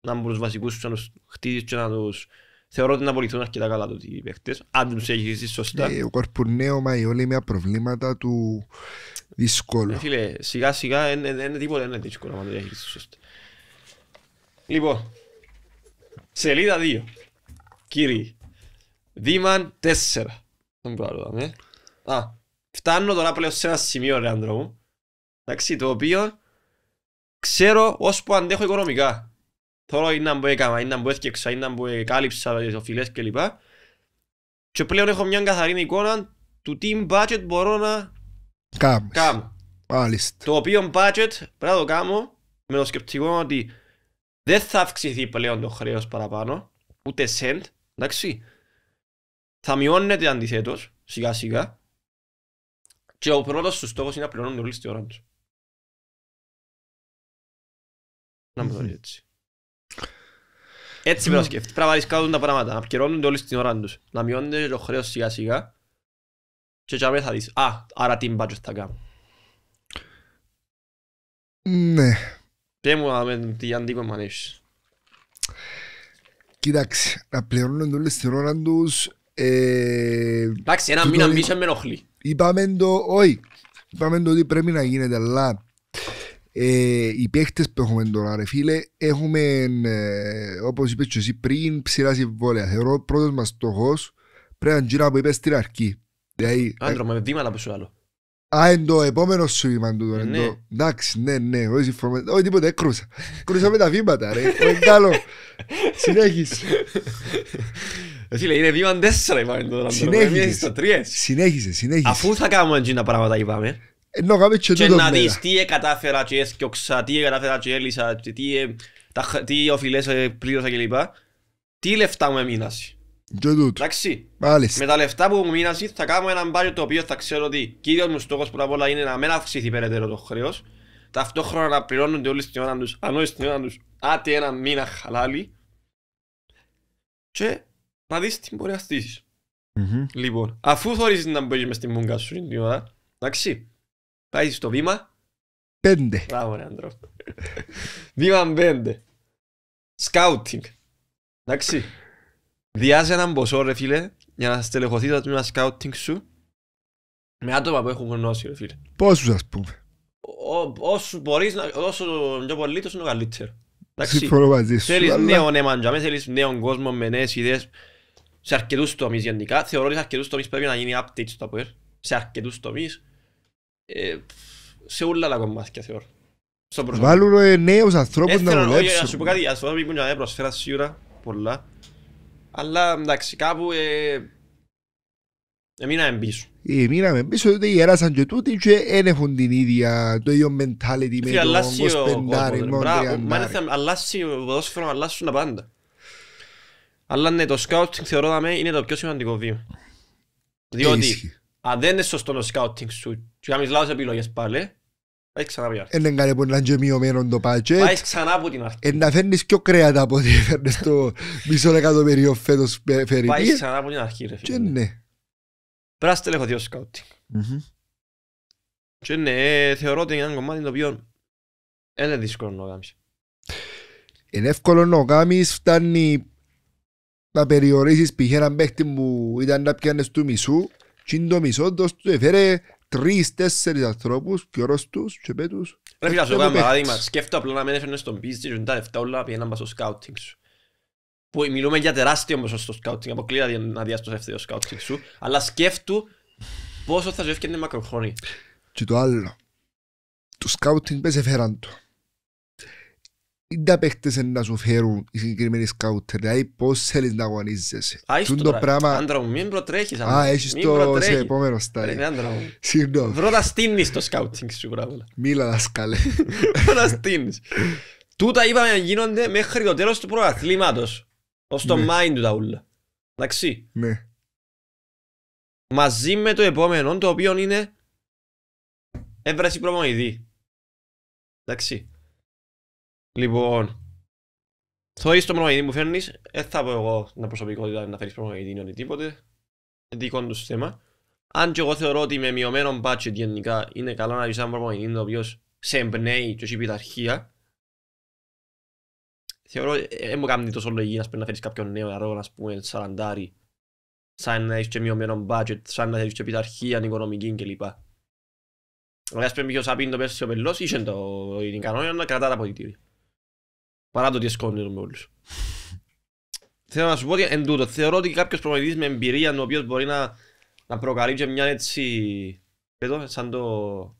Speaker 1: να μπουν τους βασικούς να τους χτίσεις και να τους... Θεωρώ ότι να απολυθούν αρκετά καλά τότε οι παίχτες, αν τους έχεις σωστά.
Speaker 2: Ο Κορπουνέο Μαϊόλι με προβλήματα του δύσκολο.
Speaker 1: Φίλε, σιγά σιγά είναι τίποτα, είναι δύσκολο να το έχεις σωστά. Λοιπόν, σελίδα 2. Κύριοι, Δήμαν 4. Δεν μπορώ να δούμε. Φτάνω τώρα πλέον σε ένα σημείο ρε άντρο μου. Εντάξει, το οποίο ξέρω ώσπου αντέχω οικονομικά. Τώρα είναι να που έκαμα, είναι να που έφτιαξα, είναι να που κάλυψα οφειλές κλπ. Και πλέον έχω μια καθαρή εικόνα του τι budget μπορώ να κάνω. Το οποίο budget πρέπει να το κάνω με το σκεπτικό ότι δεν θα αυξηθεί πλέον το χρέος παραπάνω, ούτε cent, εντάξει. Θα μειώνεται αντιθέτως, σιγά σιγά. Και ο πρώτος του στόχος είναι να πληρώνουν όλοι στη ώρα τους. Να μου δωρεί έτσι. Έτσι πρέπει να σκέφτει. Πρέπει να βάλεις κάτω τα πράγματα. Να πληρώνουν όλοι στην ώρα τους. Να μειώνεται το χρέος σιγά σιγά. Και έτσι θα δεις. Άρα τι budget θα κάνω.
Speaker 2: Ναι.
Speaker 1: Πες μου να με τι αντίκο μανεύσεις.
Speaker 2: Κοίταξε. Να πληρώνουν όλοι στην ώρα τους.
Speaker 1: Εντάξει, ένα μήνα μίσο με ενοχλεί.
Speaker 2: Είπαμε το ότι πρέπει να γίνεται, αλλά οι παίχτες που έχουμε τώρα ρε φίλε, έχουμε όπως είπες και εσύ πριν ψηλά συμβόλαια. Θεωρώ πρώτος μας στόχος πρέπει να γύρω από είπες στην αρχή.
Speaker 1: Άντρο με βήματα που σου άλλο.
Speaker 2: Α, είναι το επόμενο σου βήμα του.
Speaker 1: Ναι.
Speaker 2: Εντάξει, ναι, όχι συμφωνώ. Όχι τίποτα, έκρουσα. Κρούσα με τα βήματα, ρε. Όχι καλό. Συνέχισε.
Speaker 1: Φίλε, είναι βήμα 4 είπαμε τώρα.
Speaker 2: Συνέχισε.
Speaker 1: Αφού θα κάνουμε εκείνα πράγματα είπαμε.
Speaker 2: Ενώ κάνουμε και
Speaker 1: Και
Speaker 2: τούτο
Speaker 1: να
Speaker 2: μέρα.
Speaker 1: δεις τι κατάφερα και έσκιωξα, τι κατάφερα και έλυσα, τι οφειλές πλήρωσα κλπ. Τι λεφτά μου έμεινας.
Speaker 2: Και τούτο.
Speaker 1: Εντάξει.
Speaker 2: Μάλιστα.
Speaker 1: Με τα λεφτά που μου μείνας θα κάνουμε έναν budget το οποίο θα ξέρω ότι κύριος μου στόχος πρώτα απ' όλα είναι να μην αυξηθεί περαιτέρω το χρέος. Ταυτόχρονα να πληρώνονται όλοι στην ώρα τους, αν όχι στην ώρα τους, άτι έναν μήνα χαλάλι. Και να δεις τι μπορεί να στήσεις. Λοιπόν, αφού θωρείς να μπαίνεις μες στη μούγκα σου την ώρα, εντάξει, πάει στο βήμα.
Speaker 2: 5.
Speaker 1: Μπράβο ρε άντρο. Βήμα 5. Σκάουτινγκ. Εντάξει. Διάζει έναν ποσό ρε φίλε για να στελεχωθεί το τμήμα σκάουτινγκ σου με άτομα που έχουν γνώση ρε φίλε.
Speaker 2: Πόσους ας πούμε.
Speaker 1: Όσο μπορείς, όσο πιο πολύ τόσο είναι ο καλύτερο.
Speaker 2: Συμφωνώ μαζί σου.
Speaker 1: Θέλεις νέο έμαντζα, θέλεις νέον κόσμο με νέες ιδέες σε αρκετούς τομείς γενικά. Θεωρώ ότι σε αρκετούς τομείς πρέπει να γίνει update στο ΑΠΟΕΛ. Σε αρκετούς τομείς. Σε όλα τα κομμάτια θεωρώ.
Speaker 2: Βάλουν νέους ανθρώπους να
Speaker 1: δουλέψουν.
Speaker 2: δουλέψουν.
Speaker 1: Να σου πω κάτι, ας πω που να προσφέρα σίγουρα πολλά. Αλλά εντάξει, κάπου μείναμε πίσω.
Speaker 2: Μείναμε πίσω, ότι γεράσαν και τούτοι και δεν έχουν την ίδια, το ίδιο mentality με τον 25, μόνο 30.
Speaker 1: Αλλάσει ο ποδόσφαιρο, αλλάσουν τα πάντα. Αλλά ναι, το σκάουτινγκ θεωρώ ότι είναι το πιο σημαντικό βήμα. Διότι αν δεν είναι σωστό το σκάουτινγκ σου και κάνεις λάθος επιλογές πάλι, πάει ξανά από την αρχή.
Speaker 2: Είναι κάνει πολλά και μειωμένο το budget.
Speaker 1: Πάει ξανά από την αρχή.
Speaker 2: Να φέρνεις πιο κρέατα από ό,τι φέρνεις το μισό εκατομμύριο φέτος φερρυπή.
Speaker 1: Πάει ξανά από την αρχή ρε φίλε.
Speaker 2: Και ναι.
Speaker 1: Πρέπει να στελεχωθεί ο σκάουτινγκ. Και ναι, θεωρώ ότι είναι ένα κομμάτι το οποίο είναι δύσκολο να κάνεις.
Speaker 2: Είναι εύκολο να κάνεις, φτάνει να περιορίσεις π.χ. έναν παίχτη που ήταν να πιάνεις του μισού και είναι το μισό, του έφερε 3-4 ανθρώπους, πιόρος τους και πέτους.
Speaker 1: Ρε φίλα, σου κάνω παράδειγμα, σκέφτομαι απλά να μην έφερνες τον πίστη και τα λεφτά όλα πήγαιναν στο σκάουτινγκ σου. Που μιλούμε για τεράστιο ποσό στο σκάουτινγκ, αποκλείεται να διαστοσεύσεις το σκάουτινγκ σου, αλλά σκέφτου πόσο θα σου έφτιανε μακροχρόνια.
Speaker 2: Και το άλλο, το σκάουτινγκ πες έφεραν το. Είναι τα παίχτες να σου φέρουν οι συγκεκριμένοι σκάουτερ, δηλαδή πώς θέλεις να αγωνίζεσαι.
Speaker 1: Άιστο τώρα, άντρα μου, μην προτρέχεις.
Speaker 2: Έχεις το σε επόμενο στάδιο. Συγγνώμη.
Speaker 1: Βρω να στείνεις το σκάουτινγκ σου πράγμα.
Speaker 2: Μίλα δάσκαλε.
Speaker 1: Βρω να στείνεις. Τούτα είπαμε να γίνονται μέχρι το τέλος του πρωταθλήματος. Ως το mind του τα ούλα. Εντάξει.
Speaker 2: Ναι.
Speaker 1: Μαζί με το επόμενο, το οποίο είναι έβρεση προπονητή. Εντάξει. Λοιπόν, θωρείς το προπονητή που φέρνεις, θα πω εγώ την προσωπικότητα να φέρεις προπονητή ή οτιδήποτε, δικό τους θέμα. Αν και εγώ θεωρώ ότι με μειωμένο budget γενικά είναι καλό να βρεις έναν προπονητή ο οποίος σε εμπνέει και έχει πειθαρχία. Θεωρώ μου κάνει τόσο λογική να φέρεις κάποιον νέο αρρώο, ας πούμε, σαραντάρι, σαν να έχεις και μειωμένο budget, σαν να έχεις και πειθαρχία, οικονομική κλπ. Ας πούμε ποιος απίνει το πέρσι ο Πελός, είχε την ικανότητα να κρατά τα αποδυτήρια. Παρά το ότι σκόνει με όλους. Θέλω να σου πω ότι εν τούτο, θεωρώ ότι κάποιος προπονητής με εμπειρία, ο οποίος μπορεί να προκαλεί και μια έτσι, σαν το...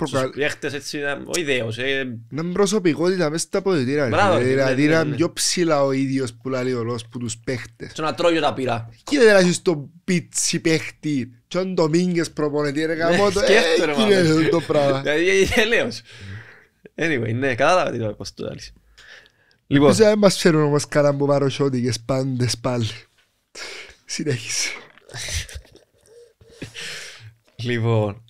Speaker 1: Στους παίχτες έτσι, ο ιδέος.
Speaker 2: Να είναι προσωπικότητα μέσα στα αποδυτήρια. Δηλαδή να είναι πιο ψηλά ο ίδιος που λέει ο λόγος που τους παίχτες.
Speaker 1: Και να τρώγει τα πειρά.
Speaker 2: Και δεν έχεις τον πίτσι παίχτη και αν το μίγκες προπονητή ρε γαμώτο, κύριε το πράγμα.
Speaker 1: Ελέος. Anyway, ναι, κατάλαβα τι το πώς το δάλεις. Λοιπόν.
Speaker 2: Πες δεν μας φέρουν όμως κανένα που παροσιώτικες πάντες πάλι. Συνέχισε.
Speaker 1: Λοιπόν.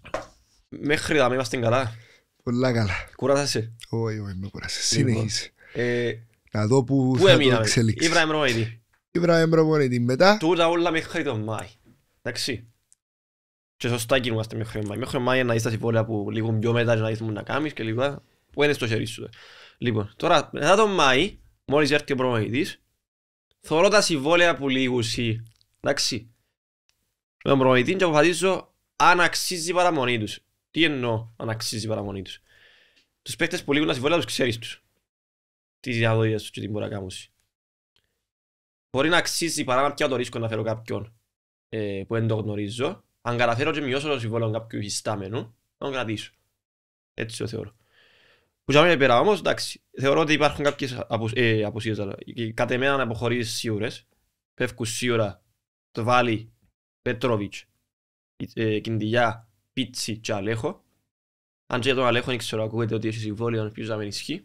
Speaker 1: Μέχρι εδώ είμαστε καλά.
Speaker 2: Πολλά καλά.
Speaker 1: Κουράσασαι.
Speaker 2: Όχι, με κουράσαι. Συνέχισε. Να δω που θα το εξελίξει.
Speaker 1: Ήβραμε προπονητή.
Speaker 2: Ήβραμε προπονητή μετά.
Speaker 1: Τούτα όλα μέχρι τον Μάη. Εντάξει. Και σωστά κινούμαστε μέχρι τον Μάη. Μέχρι τον Μάη να είσαι τα συμβόλαια που λίγο πιο μετά να είσαι να κάνεις και λοιπά. Που είναι στο χέρι σου. Λοιπόν, τώρα μετά τον Μάη, μόλις έρθει ο προπονητής, θωρώ τα συμβόλαια που λήγουσι. Εντάξει. Με τον προπονητή και αποφασίζω αν αξίζει η παραμονή τους. Τι εννοώ αν αξίζει η παραμονή τους. Τους παίκτες που λήγουν τα συμβόλαια τους ξέρεις τους. Τις διαδοχές τους και τι μπορεί να κάνουν. Μπορεί να αξίζει παρά να πιάω το ρίσκο να φέρω κάποιον που δεν το γνωρίζω. Αν καταφέρω και μειώσω το συμβόλαιο κάποιου υφιστάμενου, να τον κρατήσω. Έτσι το θεωρώ. Που για μένα πέρα όμως, εντάξει, θεωρώ ότι υπάρχουν κάποιες απουσίες. Κατ' εμένα αποχωρήσεις σίγουρες. Πέφκουν σίγουρα το Βάλι, Πέτροβιτς, Κιντιγιά, Πίτσι και Αλέχο. Αν και για τον Αλέχο δεν ξέρω, ακούγεται ότι έχει συμβόλαιο, ελπίζω να μην ισχύει.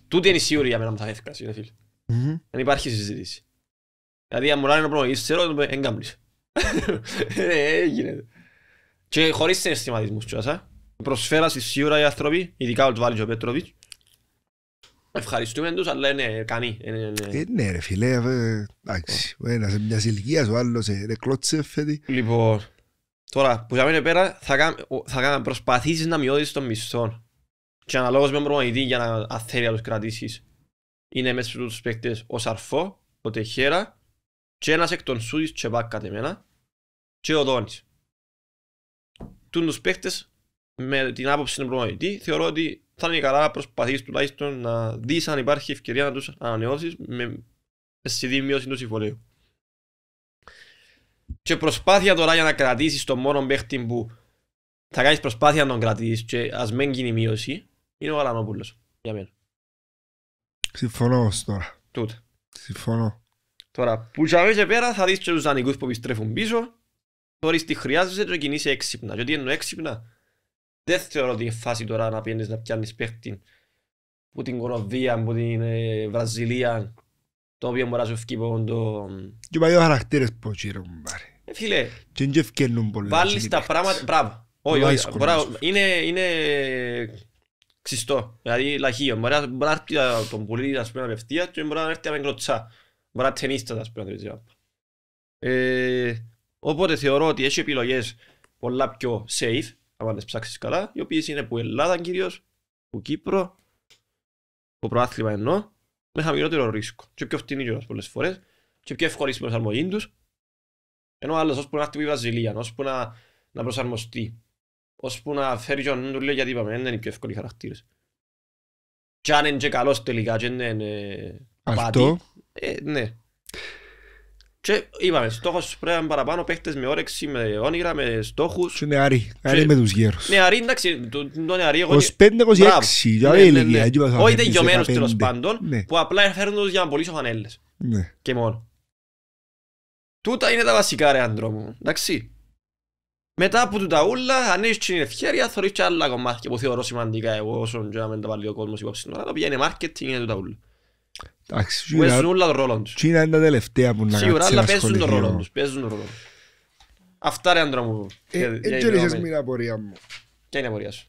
Speaker 1: Τούτη είναι σίγουρη για μένα που θα έφκαση, φίλε. Δεν υπάρχει συζήτηση. Δηλαδή αν μου λένε να προνογήσεις, ξέρω, δεν κάμπλησε. Γίνεται. Και χωρίς συναισθηματισμούς κιόλας. Προσφέραση σίγουρα οι άνθρωποι, ειδικά ο Βάλι και ο Πέτροβιτς. Ευχαριστούμε τους, αλλά είναι ικανοί.
Speaker 2: Ναι ρε φίλε, εντάξει, ο ένας είναι μιας ηλικίας, ο άλλος είναι κλωτσέφετη.
Speaker 1: Λοιπόν, τώρα που για μένα πέρα θα προσπαθήσεις να μειώσεις τον μισθό. Και αναλόγως με τον προπονητή για να θέλει να τους κρατήσεις. Είναι μέσα στους παίκτες ο Σαρφό, ο Τεχέρα και ένας εκ των Σούτης και Πάκ κατ' εμένα και ο Δόνης. Τους παίκτες με την άποψη του προπονητή θεωρώ ότι θα είναι καλά να προσπαθείς τουλάχιστον να δεις αν υπάρχει ευκαιρία να τους ανανεώσεις με αισθητή μείωση του συμβολαίου. Και προσπάθεια τώρα για να κρατήσεις τον μόνο παίκτη που θα κάνεις προσπάθεια να τον κρατήσεις και ας μην γίνει μείωση είναι ο Γαλανόπουλος για μένα.
Speaker 2: Συμφωνώ τώρα.
Speaker 1: Τούτα.
Speaker 2: Συμφωνώ.
Speaker 1: Τώρα που και πέρα θα δεις και τους δανεικούς που επιστρέφουν πίσω. Τώρα τι χρειάζεσαι και κινείσαι έξυπνα. Και τι εννοώ έξυπνα. Δεν θεωρώ ότι είναι φάση τώρα να πιένεις να πιάνεις παίχτη που την Κολομβία, που την Βραζιλία, το οποίο μπορεί να σου ευκεί το...
Speaker 2: Και πάει ο χαρακτήρες πω κύριε κουμπάρε.
Speaker 1: Φίλε,
Speaker 2: και δεν ευκαινούν πολλά.
Speaker 1: βάλεις τα πράγματα, μπράβο. Όχι, είναι ξιστό, δηλαδή λαχείο. Μπορεί να έρθει τον πουλί απευθείας και μπορεί να έρθει με κλωτσά. Μπορεί να ταινίστας ας πούμε. Οπότε θεωρώ ότι έχει επιλογές πολλά πιο safe, αν τις ψάξεις καλά, οι οποίες είναι που Ελλάδα κυρίως, που Κύπρο, που προάθλημα εννοώ, με χαμηλότερο ρίσκο. Και πιο φτηνή κιόλας πολλές φορές, και πιο εύκολη στην προσαρμογή τους, ενώ άλλος ώσπου να έρθει η Βραζιλία, ώσπου να προσαρμοστεί, ώσπου να φέρει και ο νου του λέει γιατί είπαμε, δεν είναι οι πιο εύκολοι χαρακτήρες. Και αν είναι και καλός τελικά και είναι απάτη, ναι. Και είπαμε, στόχος πρέπει να είναι παραπάνω παίχτες με όρεξη, με όνειρα, με στόχους.
Speaker 2: Και νεαροί, νεαροί με τους γέρους.
Speaker 1: Νεαροί, εντάξει, το νεαροί εγώ...
Speaker 2: 25-26, για ηλικία.
Speaker 1: Όχι τελειωμένους τέλος πάντων, που απλά φέρνουν τους για να πωλήσω φανέλες. Και μόνο. Τούτα είναι τα βασικά ρε άντρο μου, εντάξει. Μετά από τούτα ούλα, αν έχεις την ευχέρεια, θωρείς και άλλα κομμάτια που θεωρώ σημαντικά εγώ, όσον και να μην τα βάλει ο κόσμος υπόψη. Το οποίο είναι marketing, είναι τούτα ούλα. Που παίζουν όλα τον ρόλο τους.
Speaker 2: Τι είναι τα τελευταία που να κάτσει
Speaker 1: σίγουρα, αλλά
Speaker 2: ένα
Speaker 1: παίζουν τον ρόλο
Speaker 2: σχολείο.
Speaker 1: τους, παίζουν τον ρόλο τους. Αυτά ρε άντρα μου.
Speaker 2: Έτζελισες μην απορία μου.
Speaker 1: Ποια είναι η απορία σου?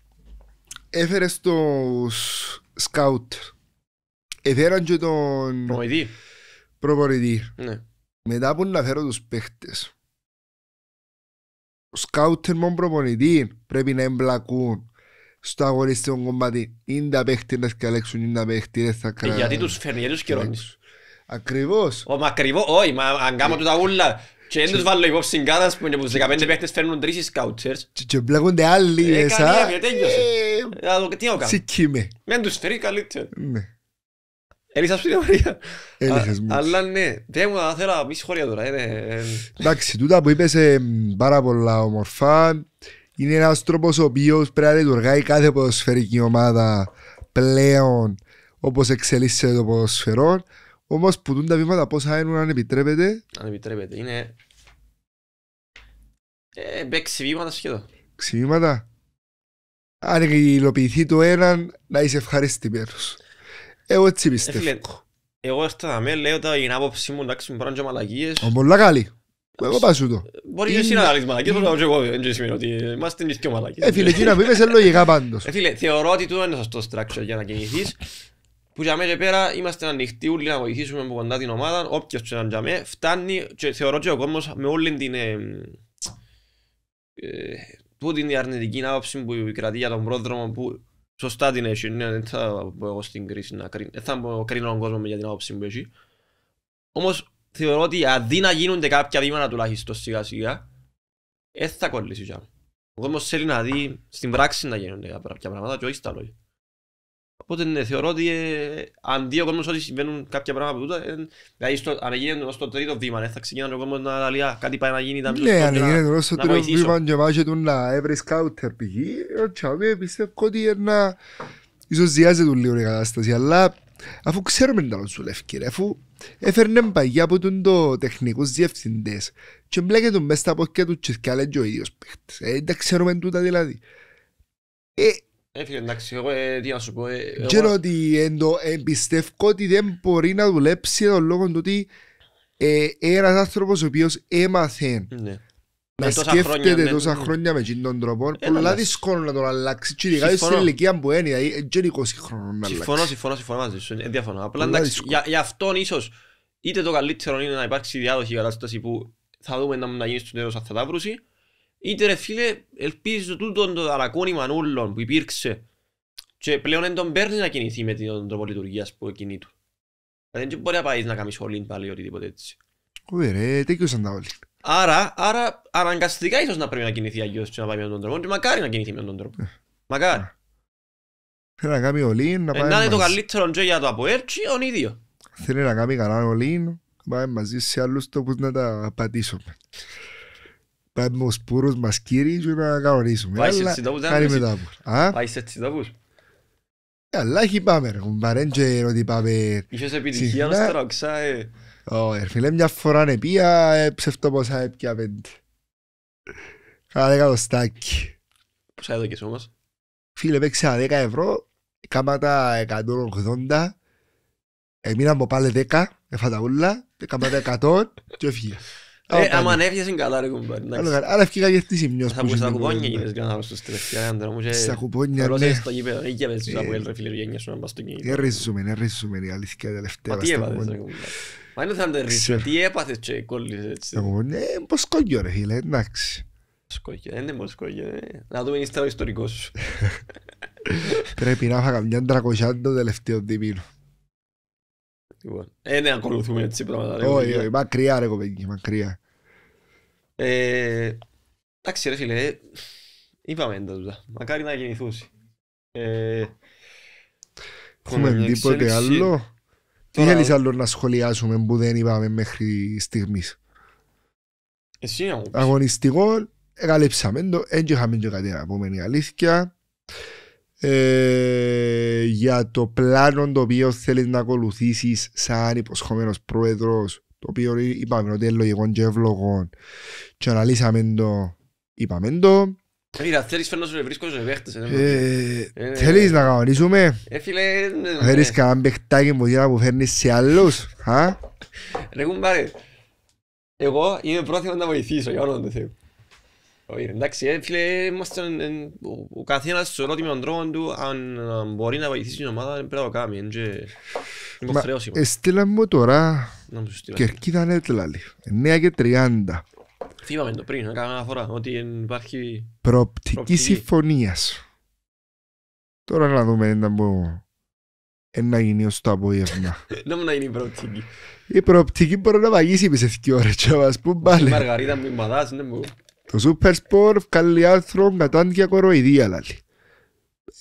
Speaker 2: Έφερες τους σκάουτ. Έφεραν και τον προπονητή.
Speaker 1: Ναι.
Speaker 2: Μετά που να φέρω τους παίχτες. Ο σκάουτερ με τον προπονητή πρέπει να εμπλακούν στο αγωνιστικό κομμάτι. Είναι τα παίχτες να σκαλέξουν, είναι τα παίχτες θα κρατήσουν.
Speaker 1: Γιατί τους φέρνει, γιατί τους καιρώνεις.
Speaker 2: Ακριβώς.
Speaker 1: Ακριβώς, όχι, μα αν κάνω τούτα ούλα και δεν τους βάλω υπόψη κάτας που τους 15 παίχτες φέρνουν 3 σκάουτσερς.
Speaker 2: Και εμπλέκονται άλλοι μέσα.
Speaker 1: Τι έχω κάνει.
Speaker 2: Σηκíme.
Speaker 1: Μεν τους φέρει καλύτερα.
Speaker 2: Ναι.
Speaker 1: Έλυσας την απορία.
Speaker 2: Έλυσες μου.
Speaker 1: Αλλά ναι, δεν μου θα θέλω μη σχόλια τώρα.
Speaker 2: Εντάξει, τούτα που είπες πάρα πολλά όμορφα. Είναι ένας τρόπος ο οποίος πρέπει να λειτουργάει κάθε ποδοσφαιρική ομάδα πλέον όπως εξελίσσεται το ποδοσφαιρό. Όμως που τα βήματα πόσα είναι αν επιτρέπεται.
Speaker 1: Αν επιτρέπεται, είναι 6 βήματα σχεδόν.
Speaker 2: 6 βήματα. Αν υλοποιηθεί το έναν, να είσαι ευχαριστημένος. Εγώ έτσι πιστεύω.
Speaker 1: Εγώ έρθα με λέω τα είναι άποψη μου, εντάξει μου πάρουν και μαλακίες.
Speaker 2: Πολλά καλή. Εγώ πάσου το.
Speaker 1: Μπορεί και εσύ να λάβεις μαλακίες, το λέω και εγώ, δεν σημαίνει ότι είμαστε και πιο μαλακίες.
Speaker 2: Φίλε, εκείνα που είπες είναι λογικά πάντως.
Speaker 1: Φίλε, θεωρώ ότι τούτο είναι σωστό structure για να κινηθείς. Που για μένα πέρα είμαστε ανοιχτοί όλοι να βοηθήσουμε από κοντά την ομάδα, όποιος και να για μένα φτάνει και θεωρώ και ο κόσμος με όλη την αρνητική άποψη που κρατεί για τον πρόδρομο που σωστά την έχει, δεν θα πω εγώ στην κρίση να κρίνω, δεν θα κρίνω τον κόσμο για την άποψη που έχει. Όμως θεωρώ ότι αντί να γίνονται κάποια βήματα τουλάχιστον σιγά σιγά, δεν θα κολλήσει για μένα. Ο κόσμος θέλει να δει στην πράξη να γίνονται κάποια πράγματα και όχι στα λόγια. Οπότε ναι, θεωρώ ότι αντί ο κόσμος ότι συμβαίνουν κάποια πράγματα από τούτα, δηλαδή αν έγινε στο τρίτο βήμα, θα ξεκινάνε ο κόσμος να λέει κάτι πάει να γίνει,
Speaker 2: ναι, αν έγινε στο τρίτο βήμα και μάχε του να έβρει σκάουτερ π.χ. πιστεύω ότι ίσως διάζεται λίγο η κατάσταση, αλλά αφού ξέρουμε να σου λεύκει, αφού έφερνε παγιά από το τεχνικούς διευθυντές και μπλέκεται μέσα στα πόδια του και άλλα και ο ίδιος παίχτες, δεν ξέρουμε τούτα δηλαδή.
Speaker 1: Έφυγε, εντάξει, εγώ τι να σου πω.
Speaker 2: Ξέρω ότι πιστεύω ότι δεν μπορεί να δουλέψει τον λόγο του ότι ένας άνθρωπος ο οποίος έμαθε να σκέφτεται τόσα χρόνια με τον τρόπο, πολλά δύσκολο να τον αλλάξει και ειδικά στην ηλικία που είναι, δηλαδή είναι 20 χρόνων να αλλάξει.
Speaker 1: Συμφωνώ μαζί σου, δεν διαφωνώ. Απλά εντάξει, για αυτόν ίσως είτε το καλύτερο είναι να υπάρξει διάδοχη κατάσταση που θα δούμε να γίνει στον τέλος θα τα βρούσει, είτε ρε φίλε, ελπίζω τούτον το ταρακούνι μανούλων που υπήρξε και πλέον δεν τον παίρνει να κινηθεί με τον τρόπο λειτουργίας που κινεί του. Δηλαδή δεν μπορεί να πάει να κάνεις all-in πάλι οτιδήποτε έτσι.
Speaker 2: Ουε ρε, τέκειωσαν τα όλοι.
Speaker 1: Άρα αναγκαστικά ίσως να πρέπει να κινηθεί αγιώς και να πάει με τον τρόπο και μακάρι να κινηθεί με τον τρόπο. Μακάρι.
Speaker 2: Θέλει να κάνει all-in, να πάει
Speaker 1: μαζί. Να είναι το καλύτερο και για το αποέρτσι, τον ίδιο.
Speaker 2: Θέλει να κάνει κανένα all-in, να πάει μαζί σε άλλους τόπους να τα πατήσουμε. Πάμε με τους πούρους μας κύριοι και να κανονίσουμε.
Speaker 1: Πάει σε έτσι τόπους, πάει σε έτσι τόπους.
Speaker 2: Αλλά έχει πάμε ρε, κουμπάρεν και ότι πάμε...
Speaker 1: Είχες επιτυχία να στρωξά,
Speaker 2: Ω, φίλε, μια φορά νεπία, ψεύτω πόσα έπια 5. Κάνα 10 στάκι.
Speaker 1: Πόσα έδωκες όμως?
Speaker 2: Φίλε, παίξα 10 ευρώ, κάμα τα 180, έμεινα από πάλι 10, έφατα ούλα, κάμα τα 100 και έφυγε.
Speaker 1: Άμα ανέφυγες είναι καλά ρε κουμπάρ.
Speaker 2: Άρα έφυγα και στη σημειός
Speaker 1: που στα κουπόνια γίνες για να δώσω στους τελευταία άντρα μου και...
Speaker 2: Στα κουπόνια, ναι.
Speaker 1: Ρώσες στο γήπεδο, ή και παίζεις από έλ ρε φίλε γένια σου να πας στο κινητό.
Speaker 2: Ερρίζουμε, η αλήθεια τελευταία.
Speaker 1: Μα τι έπαθες ρε κουμπάρ? Μα είναι θα το ερρίζουμε, τι έπαθες και κόλλησες έτσι?
Speaker 2: Πως σκόγιο ρε φίλε, εντάξει.
Speaker 1: Σκόγιο, δεν είναι μόνο σκόγιο, να δούμε ύστερα ο ιστορικός σου.
Speaker 2: Πρέπει να είχα καμιά 300 το τελευταίο δίμηνο.
Speaker 1: Ναι, ακολουθούμε έτσι πράγματα.
Speaker 2: Όχι, μακριά ρε κοπέγγι, μακριά.
Speaker 1: Εντάξει ρε φίλε, είπαμε τα τούτα, μακάρι να γεννηθούσει.
Speaker 2: Έχουμε τίποτε άλλο? Τι θέλεις άλλο να σχολιάσουμε που δεν είπαμε μέχρι στιγμής?
Speaker 1: Εσύ να μου πεις.
Speaker 2: Αγωνιστικό, εγκαλύψαμε το, δεν είχαμε και κάτι να πούμε, η αλήθεια. Για το πλάνο το οποίο θέλεις να ακολουθήσεις σαν υποσχόμενος πρόεδρος, το οποίο είπαμε ότι είναι λογικό και εύλογο και αναλύσαμε το, είπαμε το.
Speaker 1: Μira, θέλεις φέρνω σου βρίσκω σε παίχτες.
Speaker 2: Θέλεις να κανονίσουμε?
Speaker 1: Φίλε...
Speaker 2: Θέλεις κανέναν παιχτάκι που φέρνεις σε άλλους?
Speaker 1: Ρε κουμπάρε, εγώ είμαι πρόθυμος να βοηθήσω για όλο το Θεό. Εντάξει, φίλε, ο καθένας στο ερώτημα των τρόπων του, αν μπορεί να βοηθήσει την ομάδα, πρέπει να το κάνει. Είναι υποχρέωση.
Speaker 2: Έστειλα μου τώρα Κερκίδα Νέτλαλη, 9:30.
Speaker 1: Φύγαμε το πριν, έκανα ένα φορά, ότι υπάρχει...
Speaker 2: Προοπτική συμφωνίας. Τώρα να δούμε να γίνει ως το απόγευμα.
Speaker 1: Να μου να γίνει η προοπτική.
Speaker 2: Η προοπτική μπορεί να παγίσει πες 2 ώρες και μας πούν πάλι.
Speaker 1: Η Μαργαρίτα μου μπαδάς, δεν μου...
Speaker 2: Το Super Sport βγάλει άρθρο κατάντια κοροϊδία λάλη.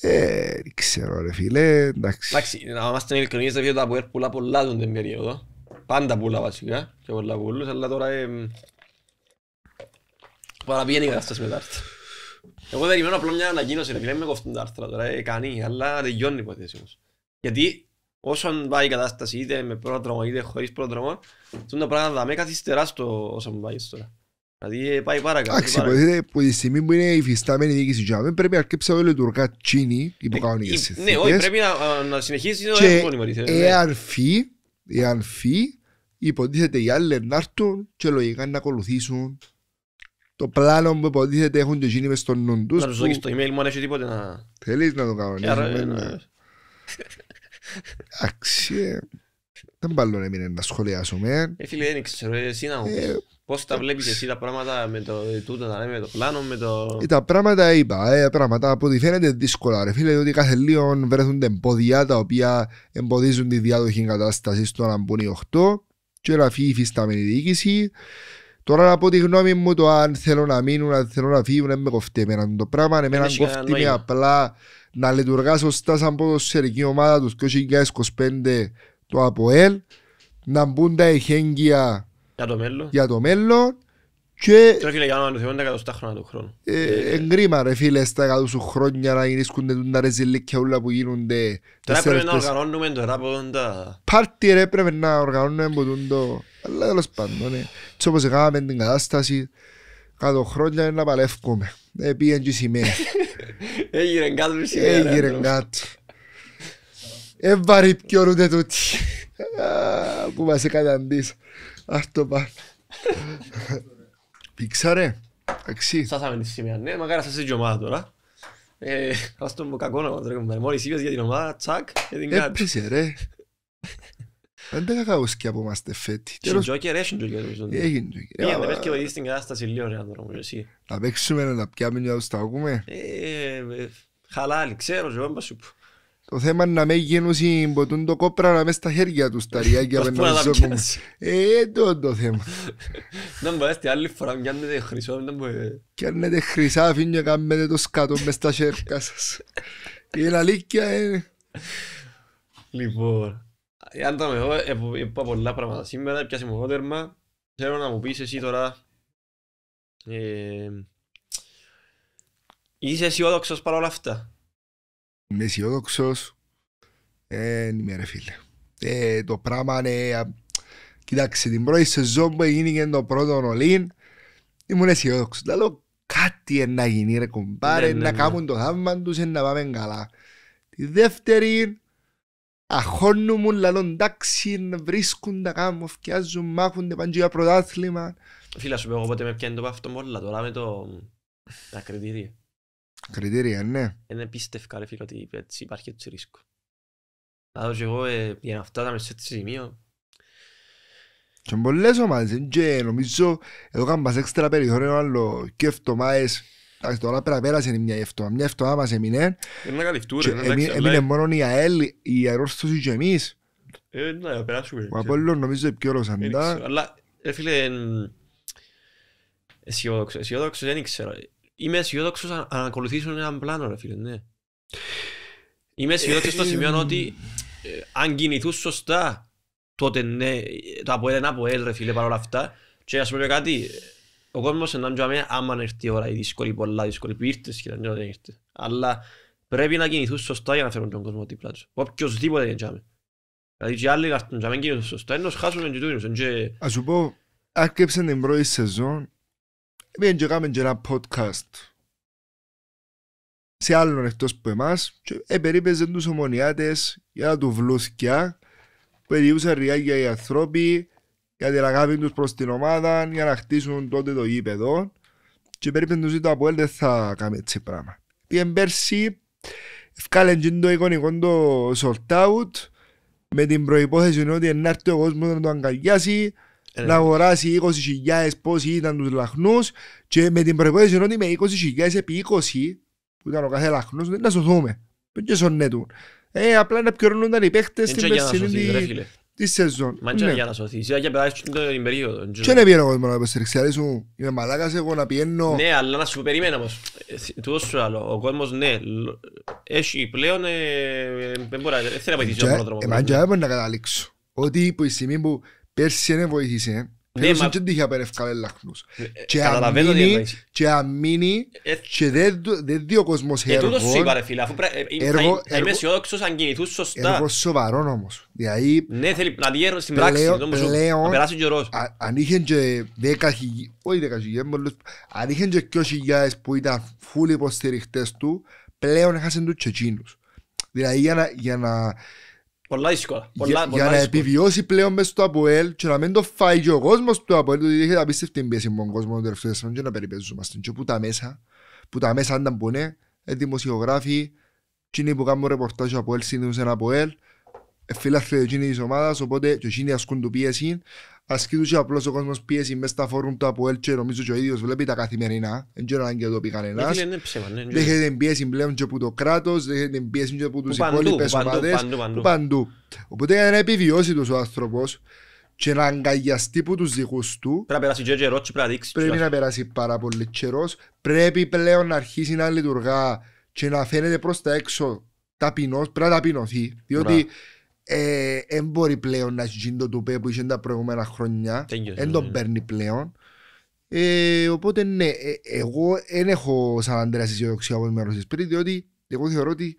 Speaker 2: Δεν ξέρω ρε φίλε, εντάξει.
Speaker 1: Εντάξει, να είμαστε ειλικρινείς ρε φίλε, τα Αποέλ πουλά πολλά τον την περίοδο. Πάντα πουλά βασικά και πολλά πουλούς, αλλά τώρα παραπήγαινε η κατάσταση με τα άρθρα. Εγώ περιμένω απλά μια ανακοίνωση ρε φίλε, με κοφτούν τα άρθρα τώρα, κάνει, αλλά τελειώνει η υπόθεση όμως. Γιατί όσον πάει η κατάσταση είτε με πρόδρομο είτε χωρίς πρόδρομο, το πράγμα θα με καθυστερά στο όσον πάει τώρα. Δηλαδή πάει παρακάτω.
Speaker 2: Εντάξει, υποθέτει που τη στιγμή που είναι η φυστάμενη διοίκηση και δεν πρέπει να αρκέψει να λειτουργά τσίνη υποκανονικές συνθήκες.
Speaker 1: Ναι, όχι, πρέπει να συνεχίσει το
Speaker 2: και εάν φύγει, υποτίθεται οι άλλοι να έρθουν και λογικά να ακολουθήσουν το πλάνο που υποτίθεται έχουν και εκείνοι μες στον νου τους.
Speaker 1: Να τους δώσεις το email μου αν έχει τίποτε να...
Speaker 2: Θέλεις να το κανονίσουμε. Εντάξει, δεν πάλι έμεινε να σχολιάσουμε.
Speaker 1: Φίλε, δεν ξέρω, εσύ να μου πεις. Πώς τα βλέπεις εσύ τα πράγματα με το τούτο, με το πλάνο, με το...
Speaker 2: Τα πράγματα είπα, πράγματα από ό,τι φαίνεται δύσκολα ρε φίλε, ότι κάθε λίγο βρέθονται εμπόδια τα οποία εμποδίζουν τη διάδοχη κατάσταση στο να μπουν οι 8 και να φύγει η φυσταμένη διοίκηση. Τώρα από τη γνώμη μου το αν θέλω να μείνουν, αν θέλω να φύγουν, δεν με κοφτεί εμένα το πράγμα, εμένα κοφτεί με απλά να λειτουργά σωστά σαν ποδοσφαιρική ομάδα του 2025 το ΑΠΟΕΛ, να μπουν τα εχέγγυα για το μέλλον και
Speaker 1: τώρα φίλε, για να το θυμώνται 100 χρόνια του χρόνου.
Speaker 2: εγκρίμα ρε φίλε στα 100 χρόνια να γίνουν τα ρεζιλίκια όλα που γίνονται.
Speaker 1: Τώρα πρέπει να οργανώνουμε τώρα από τα...
Speaker 2: Πάρτι ρε πρέπει να οργανώνουμε από το... Αλλά τέλος πάντων, έτσι όπως έκαναμε την κατάσταση 100 χρόνια να παλεύκουμε. Πήγαινε και σημαία.
Speaker 1: Έγιρε κάτω σημαία.
Speaker 2: Έγιρε κάτω. Έβαρε πιο ούτε τούτη. Που μας εκαταντήσει. Ας το πάνω. Πήξα ρε. Αξί.
Speaker 1: Στάσαμε τη σημαία, ναι, μακάρι σας έτσι ομάδα τώρα. Ας τον πω κακό να τρέχουμε. Μόλις είπες για την ομάδα, τσακ, και την κάτι.
Speaker 2: Έπαιζε ρε. Δεν τα κακαούσκια που είμαστε φέτη.
Speaker 1: Συντζόκερ, έχει συντζόκερ.
Speaker 2: Έγινε
Speaker 1: Πήγαινε, πες και βοηθείς την κατάσταση λίγο ρε άνθρωπο, εσύ.
Speaker 2: να παίξουμε να πιάμε για να τους τα ακούμε.
Speaker 1: Χαλάλι, ξέρω, εγώ μπα σου πω.
Speaker 2: Το θέμα είναι να μην γίνουν ποτούν το κόπρα να μες στα χέρια τους τα ριάκια
Speaker 1: Πώς πού να τα
Speaker 2: ζώκουμε.
Speaker 1: πιάσει.
Speaker 2: Το θέμα.
Speaker 1: Να μπορείς την άλλη φορά, πιάνετε χρυσό, να μπορεί.
Speaker 2: Κι αν είναι χρυσά αφήνει και κάνετε το σκάτω μες στα χέρια σας. Είναι αλήθεια.
Speaker 1: Λοιπόν, αν τα με εγώ, είπα πολλά πράγματα σήμερα, πιάσε μου εγώ τέρμα. Θέλω να μου πεις εσύ τώρα, είσαι αισιόδοξος παρά όλα αυτά.
Speaker 2: Είμαι αισιόδοξος. Είμαι ρε φίλε. Το πράγμα είναι... Κοιτάξτε, την πρώτη σεζόν που έγινε το πρώτο ολίν, ήμουν αισιόδοξος. Λέω κάτι να γίνει ρε κομπάρε, να κάνουν το θαύμα τους, να πάμε καλά. Τη δεύτερη, αχώνουν λαλό εντάξει, βρίσκουν τα κάνουν, φτιάζουν, μάχονται, πάνε για πρωτάθλημα.
Speaker 1: Φίλα σου πω, εγώ πότε με πιάνει το παύτο μόλα τώρα με τα κριτήρια.
Speaker 2: Κριτήρια, ναι.
Speaker 1: Είναι πίστευκα ρε φίλε ότι έτσι υπάρχει έτσι ρίσκο. Να δω και εγώ για να φτάσαμε σε έτσι σημείο.
Speaker 2: Και πολλές ομάδες, και νομίζω εδώ κάνουμε έξτρα περιθώριο άλλο και εβδομάδες. Τώρα πέρα πέρασε μια εβδομάδα, μια εβδομάδα μας έμεινε.
Speaker 1: Είναι να καλυφτούν.
Speaker 2: Έμεινε μόνο η ΑΕΛ, η αερόρθωση και εμείς.
Speaker 1: Να περάσουμε.
Speaker 2: Ο Απόλλων νομίζω πιο ρωσαντά.
Speaker 1: Αλλά φίλε, αισιόδοξος δεν ξέρω. Είμαι αισιόδοξος αν ακολουθήσουν έναν πλάνο ρε φίλε, ναι. Είμαι αισιόδοξος στο σημείο ότι αν κινηθούν σωστά, τότε ναι, το ΑΠΟΕΛ είναι ΑΠΟΕΛ ρε φίλε παρόλα αυτά. Και ας πούμε κάτι, ο κόσμος είναι να άμα έρθει η ώρα η δύσκολη, πολλά δύσκολη, που ήρθε σχεδόν και δεν ήρθε. Αλλά πρέπει να κινηθούν σωστά για να φέρουν τον κόσμο δίπλα τους. Οποιοςδήποτε είναι τζάμε. Δηλαδή και άλλοι να κινηθούν σωστά, ενώ χάσουν και τούτους.
Speaker 2: Ας σου πω, άρχιψε την πρώτη σεζόν, πήγαν και κάνουμε και ένα podcast σε άλλον εκτός που εμάς και περίπαιζαν τους ομονιάτες για του βλούθκια που ediούσαν ριάγια οι ανθρώποι για την αγάπη τους προς την ομάδα για να χτίσουν τότε το γήπεδο και περίπαιζαν τους το ΑΠΟΕΛ δεν θα κάνουμε έτσι πράγμα. Πήγαν πέρσι, ευκάλεν το εικονικό το sold out με την προϋπόθεση ότι να έρθει ο κόσμος να το αγκαλιάσει, να αγοράσει 20.000 πόσοι ήταν τους λαχνούς και με την προϋπόθεση ότι με 20.000 επί 20 που ήταν ο κάθε λαχνός δεν να σωθούμε. Και σωνέτουν. Απλά να πιωρώνονταν οι παίχτες στην περσινή τη σεζόν.
Speaker 1: Μα είναι για να σωθείς, για να περάσεις την περίοδο.
Speaker 2: Και είναι πιένω κόσμο να υποστηριξιάρεις σου. Είμαι μαλάκας εγώ να πιένω.
Speaker 1: Ναι, αλλά να σου περιμένω όμως. Τούτο σου άλλο. Ο κόσμος ναι, έχει πλέον, δεν θέλει να βοηθήσει τον πρώτο τρόπο.
Speaker 2: Εμάς και έπρεπε να καταλήξω. Ότι υπό η στιγμή που πέρσι δεν βοήθησε, πέρσι δεν είχε απερευκάλε λαχνούς. Και αμήνει και δεν δει ο κόσμος έργο.
Speaker 1: Τούτο σου είπα ρε φίλε, θα είμαι αισιόδοξος αν κινηθούς σωστά.
Speaker 2: Έργο σοβαρό όμως.
Speaker 1: Ναι, θέλει να δει στην πράξη, να περάσει ο καιρός.
Speaker 2: Αν είχαν και 10.000, όχι 10.000, αν είχαν και 2.000 που ήταν φουλ υποστηριχτές του, πλέον έχασαν τους και εκείνους. Δηλαδή για να...
Speaker 1: Πολλά δύσκολα.
Speaker 2: Για να επιβιώσει πλέον μες στο ΑΠΟΕΛ και να μην το φάει και ο κόσμος του ΑΠΟΕΛ, διότι είχε απίστευτη πίεση με τον κόσμο των τελευταίων τεσσάρων και να περιπέζομαστε. Και που τα μέσα αν τα πούνε, δημοσιογράφοι, εκείνοι που κάνουν ρεπορτάζ από ΑΠΟΕΛ συνήθως ΑΠΟΕΛ, φίλαθλοι εκείνοι της ομάδας, οπότε και εκείνοι ασκούν του πίεση. Ασκεί τους και απλώς ο κόσμος πίεση μες στα φόρουμ του ΑΠΟΕΛ και νομίζω και ο ίδιος βλέπει τα καθημερινά. Δεν ξέρω αν και το πει κανένας. Δέχεται την πίεση πλέον και από το κράτος, δέχεται την πίεση και από τους υπόλοιπες ομάδες. Παντού. Οπότε για να επιβιώσει τους ο άνθρωπος και να αγκαλιαστεί από τους δικούς του,
Speaker 1: πρέπει να
Speaker 2: περάσει πάρα πολύ καιρός. Πρέπει πλέον να αρχίσει να λειτουργά και να φαίνεται προς τα έξω ταπεινός, πρέπει να ταπεινωθεί. Διότι δεν μπορεί πλέον να έχει το τουπέ που είχε τα προηγούμενα χρόνια. Δεν τον παίρνει πλέον. Οπότε ναι, εγώ δεν έχω σαν Ανδρέας αισιοδοξία από μέρος της πριν, διότι εγώ θεωρώ ότι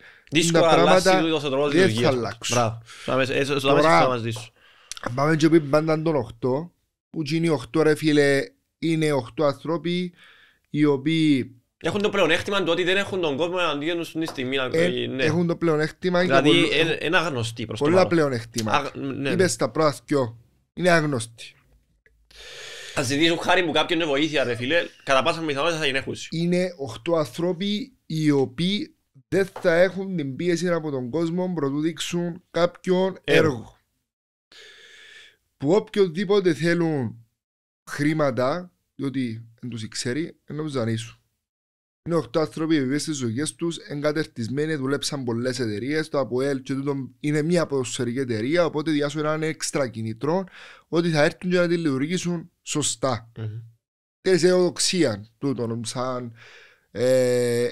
Speaker 2: τα πράγματα δεν θα αλλάξουν.
Speaker 1: Τώρα,
Speaker 2: πάμε και πει πάντα τον 8, που είναι 8 ρε φίλε, είναι 8 άνθρωποι οι οποίοι
Speaker 1: έχουν το πλεονέκτημα του ότι δεν έχουν τον κόσμο αντίον τους στην στιγμή.
Speaker 2: Έχουν το πλεονέκτημα.
Speaker 1: Δηλαδή είναι αγνωστοί προς το
Speaker 2: πολλά
Speaker 1: παρόν.
Speaker 2: πλεονέκτημα. Είπες τα πρώτα δυο, είναι αγνωστοί.
Speaker 1: Θα ζητήσουν χάρη μου κάποιον βοήθεια ρε φίλε, κατά πάσα πιθανότητα θα είναι έχουση.
Speaker 2: Είναι 8 άνθρωποι οι οποίοι δεν θα έχουν την πίεση από τον κόσμο προτού δείξουν κάποιον έργο. Που οποιοδήποτε θέλουν χρήματα, διότι δεν τους ξέρει, να τους δανείσουν. Είναι 8 άνθρωποι οι οποίοι στις ζωές τους εγκατερτισμένοι, δουλέψαν πολλές εταιρείες. Το ΑΠΟΕΛ και τούτο είναι μια ποδοσφαιρική εταιρεία, οπότε διάσουν έναν έξτρα κινητρό ότι θα έρθουν και να τη λειτουργήσουν σωστά. Τέλος αισιοδοξία τούτον, σαν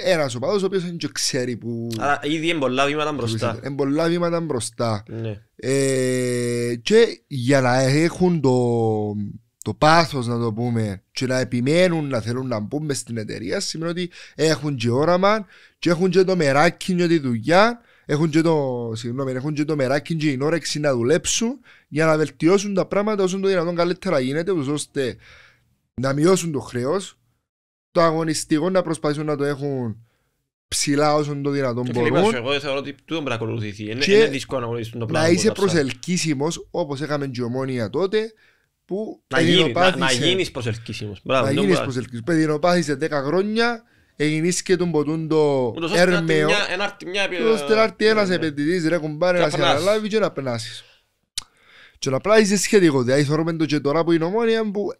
Speaker 2: ένας οπαδός ο οποίος δεν ξέρει που...
Speaker 1: Άρα ήδη είναι πολλά βήματα μπροστά.
Speaker 2: Είναι πολλά βήματα μπροστά. Και για να έχουν το πάθος να το πούμε και να επιμένουν να θέλουν να μπουν μες στην εταιρεία σημαίνει ότι έχουν και όραμα και έχουν και το μεράκι για τη δουλειά, έχουν και το μεράκι και την όρεξη να δουλέψουν για να βελτιώσουν τα πράγματα όσο το δυνατόν καλύτερα γίνεται, ώστε να μειώσουν το χρέος, το αγωνιστικό να προσπαθήσουν να το έχουν ψηλά όσο το δυνατόν μπορούν.
Speaker 1: Εγώ θεωρώ ότι τούτο πρέπει να ακολουθηθεί. Είναι δύσκολο να ακολουθήσουν το πράγμα.
Speaker 2: Να είσαι προσελκύσιμος όπως έκαμε και η Ομόνοια τότε.
Speaker 1: Να γίνεις προσελκύσιμος.
Speaker 2: Να γίνεις προσελκύσιμος. Παιδινοπάθησε 10 χρόνια, έγινες και τον ποτούν το έρμεο. Ώστε να έρθει ένας επενδυτής ρε κουμπάρε να σε αναλάβει και να περνάσεις. Και να πλάσεις είναι σχετικό. Δηλαδή θεωρούμε το και τώρα που είναι Ομόνοια που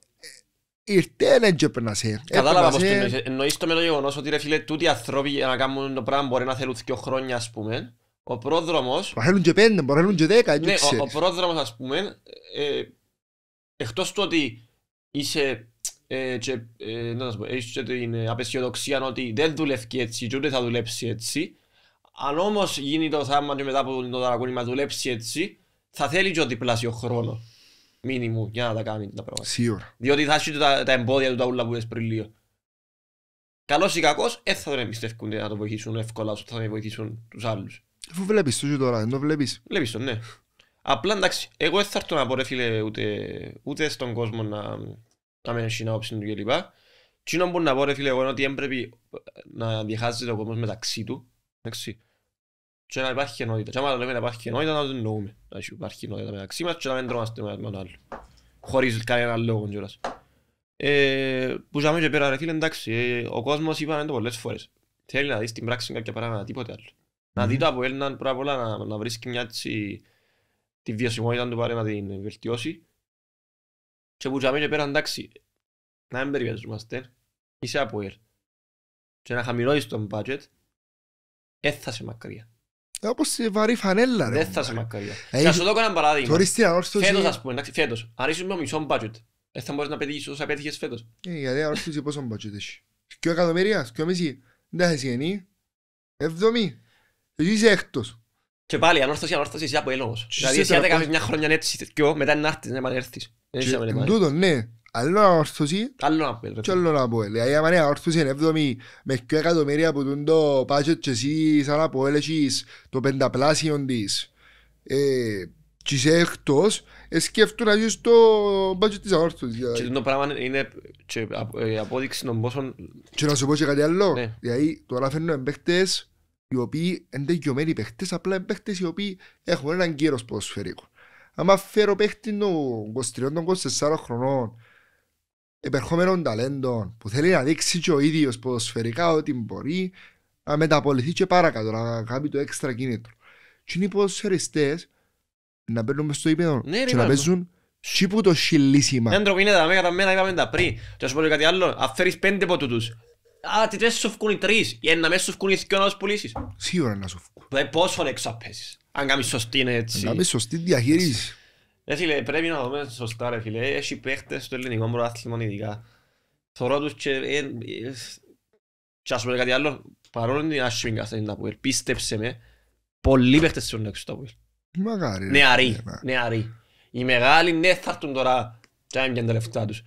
Speaker 2: ήρθε και περνάσε.
Speaker 1: Κατάλαβα πως εννοείς το με το γεγονός ότι ρε φίλε τούτοι ανθρώποι για να κάνουν το πράγμα μπορεί να θέλουν 2 χρόνια ας πούμε. Ο πρόδρομος...
Speaker 2: Μπορούν και 5, μπορούν και 10.
Speaker 1: Ναι, ο πρόδρομος ας πούμε εκτός του ότι είσαι έχεις την απεσιοδοξία ότι δεν δουλεύει έτσι και ούτε θα δουλέψει έτσι, αν όμως γίνει το θαύμα και μετά από το ταρακούνημα δουλέψει έτσι, θα θέλει και ο διπλάσιο χρόνο μήνυμου για να τα κάνει τα πράγματα.
Speaker 2: Σίγουρα.
Speaker 1: Διότι θα έχει τα εμπόδια του τα ούλα που είπες πριν λίγο. Καλός ή κακός, θα τον εμπιστεύκουν να το βοηθήσουν εύκολα όσο θα βοηθήσουν τους άλλους.
Speaker 2: Αφού βλέπεις το και τώρα, δεν το βλέπεις.
Speaker 1: Βλέπεις το, ναι. Απλά εντάξει, εγώ δεν θα έρθω να πω ρε φίλε ούτε στον κόσμο να με έχει άποψη του κλπ. Τι να πω να πω ρε φίλε εγώ είναι ότι δεν πρέπει να διχάζεται ο κόσμος μεταξύ του, εντάξει. Και να υπάρχει ενότητα. Και άμα λέμε να υπάρχει ενότητα να το εννοούμε. Να υπάρχει ενότητα μεταξύ μας και να μην τρώμαστε με τον άλλο. Χωρίς κανένα λόγο κιόλας. Που ζάμε και πέρα ρε φίλε εντάξει, ο κόσμος είπαμε το πολλές φορές. Θέλει να δει στην πράξη κάποια πράγματα, τίποτε άλλο. Να δει το από Έλληνα πρώτα απ' όλα να βρίσκει μια έτσι τη βιωσιμότητα του πάρε να την βελτιώσει. Και που ζάμε και πέρα εντάξει, να μην περιπέζομαστε, είσαι από ελ. Και να χαμηλώσεις τον budget, θα σε μακριά.
Speaker 2: Όπως σε βαρύ φανέλα ρε.
Speaker 1: Δεν θα σε μακριά. Θα σου δω ένα παράδειγμα. Φέτος ας πούμε, εντάξει, φέτος, αν είσαι με μισό budget, θα μπορείς να πετύχεις όσα πέτυχες φέτος.
Speaker 2: Γιατί ανόρθωση πόσο budget έχει. 2 εκατομμύρια, 2,5, δεν θα είσαι γεννή, 70, εσύ είσαι έκτος.
Speaker 1: Και πάλι ανόρθωση είσαι από ελ όμως. Δηλαδή εσύ αν έκανες μια χρόνια έτσι, μετά να έρθεις, να επανέλθεις.
Speaker 2: Εν τούτο, ναι. Άλλο να ορθώσει και άλλο να πω. Δηλαδή άμα είναι ορθώσει είναι 7 με 2 εκατομμύρια που τούν το budget και εσύ σαν να πω έχεις το πενταπλάσιο της και είσαι εκτός σκέφτουν να ζεις το budget της αόρθωσης.
Speaker 1: Και το πράγμα είναι απόδειξη των πόσων...
Speaker 2: Και να σου πω και κάτι άλλο. Δηλαδή τώρα φέρνουν παίχτες οι οποίοι είναι τελειωμένοι παίχτες, απλά είναι παίχτες οι οποίοι έχουν έναν κύρος ποδοσφαιρικό. Άμα φέρω παίχτη των 23-24 χρονών επερχόμενων ταλέντων που θέλει να δείξει και ο ίδιος ποδοσφαιρικά ότι μπορεί να μεταπολιθεί και παρακάτω, να κάνει το έξτρα κίνητρο. Και είναι οι ποδοσφαιριστές να παίρνουν μες στο ύπεδο και να παίζουν τσίπου το χιλίσιμα.
Speaker 1: Δεν τροπίνεται τα μέγα τα μένα, είπαμε τα πριν. Και να σου πω κάτι άλλο, αν φέρεις 5 από τούτους, τι τρεις σου φκούν οι 3, ή να μέσα σου φκούν οι 2 να τους πουλήσεις.
Speaker 2: Σίγουρα να σου φκούν.
Speaker 1: Πόσο έξω απέσεις, αν κάνεις σωστή είναι έτσι.
Speaker 2: Αν κάνεις σωστή διαχείριση.
Speaker 1: Φίλε, πρέπει να δούμε σωστά ρε φίλε, έχει παίχτες στο ελληνικό πρωτάθλημα ειδικά. Θωρώ τους Και ας πούμε κάτι άλλο, παρόλο την άσχημη κατάσταση στην ΑΠΟΕΛ, πίστεψε με, πολλοί παίχτες θέλουν να έξω στο ΑΠΟΕΛ.
Speaker 2: Μακάρι.
Speaker 1: Νεαροί. Οι μεγάλοι ναι θα έρθουν τώρα και να είναι τα λεφτά τους.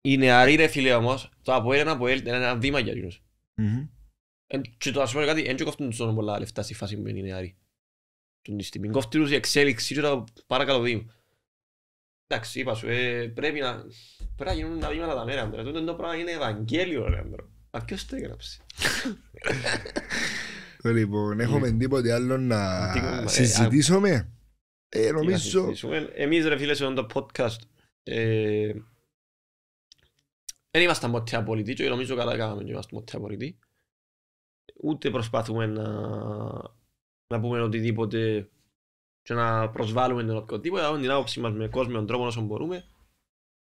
Speaker 1: Οι νεαροί ρε φίλε όμως, το ΑΠΟΕΛ είναι ένα βήμα για εκείνους. Και το ας πούμε κάτι, δεν κόφτουν τους πολλά λεφτά στη φάση που είναι οι νεαροί. Μην κόφτουν τους η εξέλιξη και το παρακαλώ βήμα. Εντάξει, είπα σου, πρέπει να γίνουν τα βήματα τα μέρα. Τότε το πράγμα είναι Ευαγγέλιο ρε άντρο. Α, ποιος το έγραψε.
Speaker 2: Λοιπόν, έχουμε τίποτε άλλο να συζητήσουμε. Νομίζω...
Speaker 1: Εμείς ρε φίλε σε το podcast δεν ήμασταν ποτέ απολυτοί και νομίζω καλά κάναμε και ήμασταν ποτέ απολυτοί. Ούτε προσπαθούμε να πούμε οτιδήποτε και να προσβάλλουμε τον οποιοδήποτε, αλλά την άποψη μας με κόσμο, τον τρόπο όσο μπορούμε.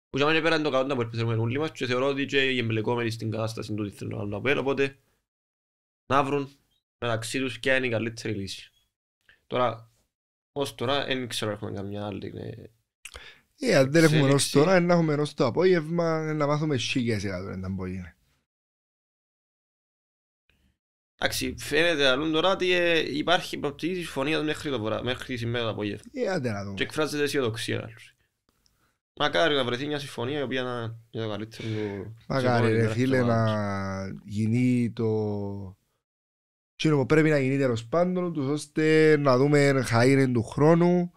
Speaker 1: Που για μένα πέρα είναι το καλό να μπορούμε όλοι μας και θεωρώ ότι και οι εμπλεκόμενοι στην κατάσταση του θέλουν να πέρα, οπότε να βρουν μεταξύ τους ποια είναι η καλύτερη λύση. Τώρα, ως τώρα, δεν ξέρω έχουμε καμιά άλλη.
Speaker 2: Αν δεν έχουμε ως τώρα, να έχουμε ως το απόγευμα, να μάθουμε σίγες για το να μπορεί.
Speaker 1: Εντάξει, φαίνεται αλλούν τώρα ότι υπάρχει προοπτική συμφωνία μέχρι σήμερα το απόγευμα. Και εκφράζεται αισιοδοξία. Μακάρι να βρεθεί μια συμφωνία η οποία να είναι το καλύτερο.
Speaker 2: Μακάρι ρε φίλε να γίνει το... που πρέπει να γίνει τέλος πάντων τους ώστε να δούμε χαΐρεν του χρόνου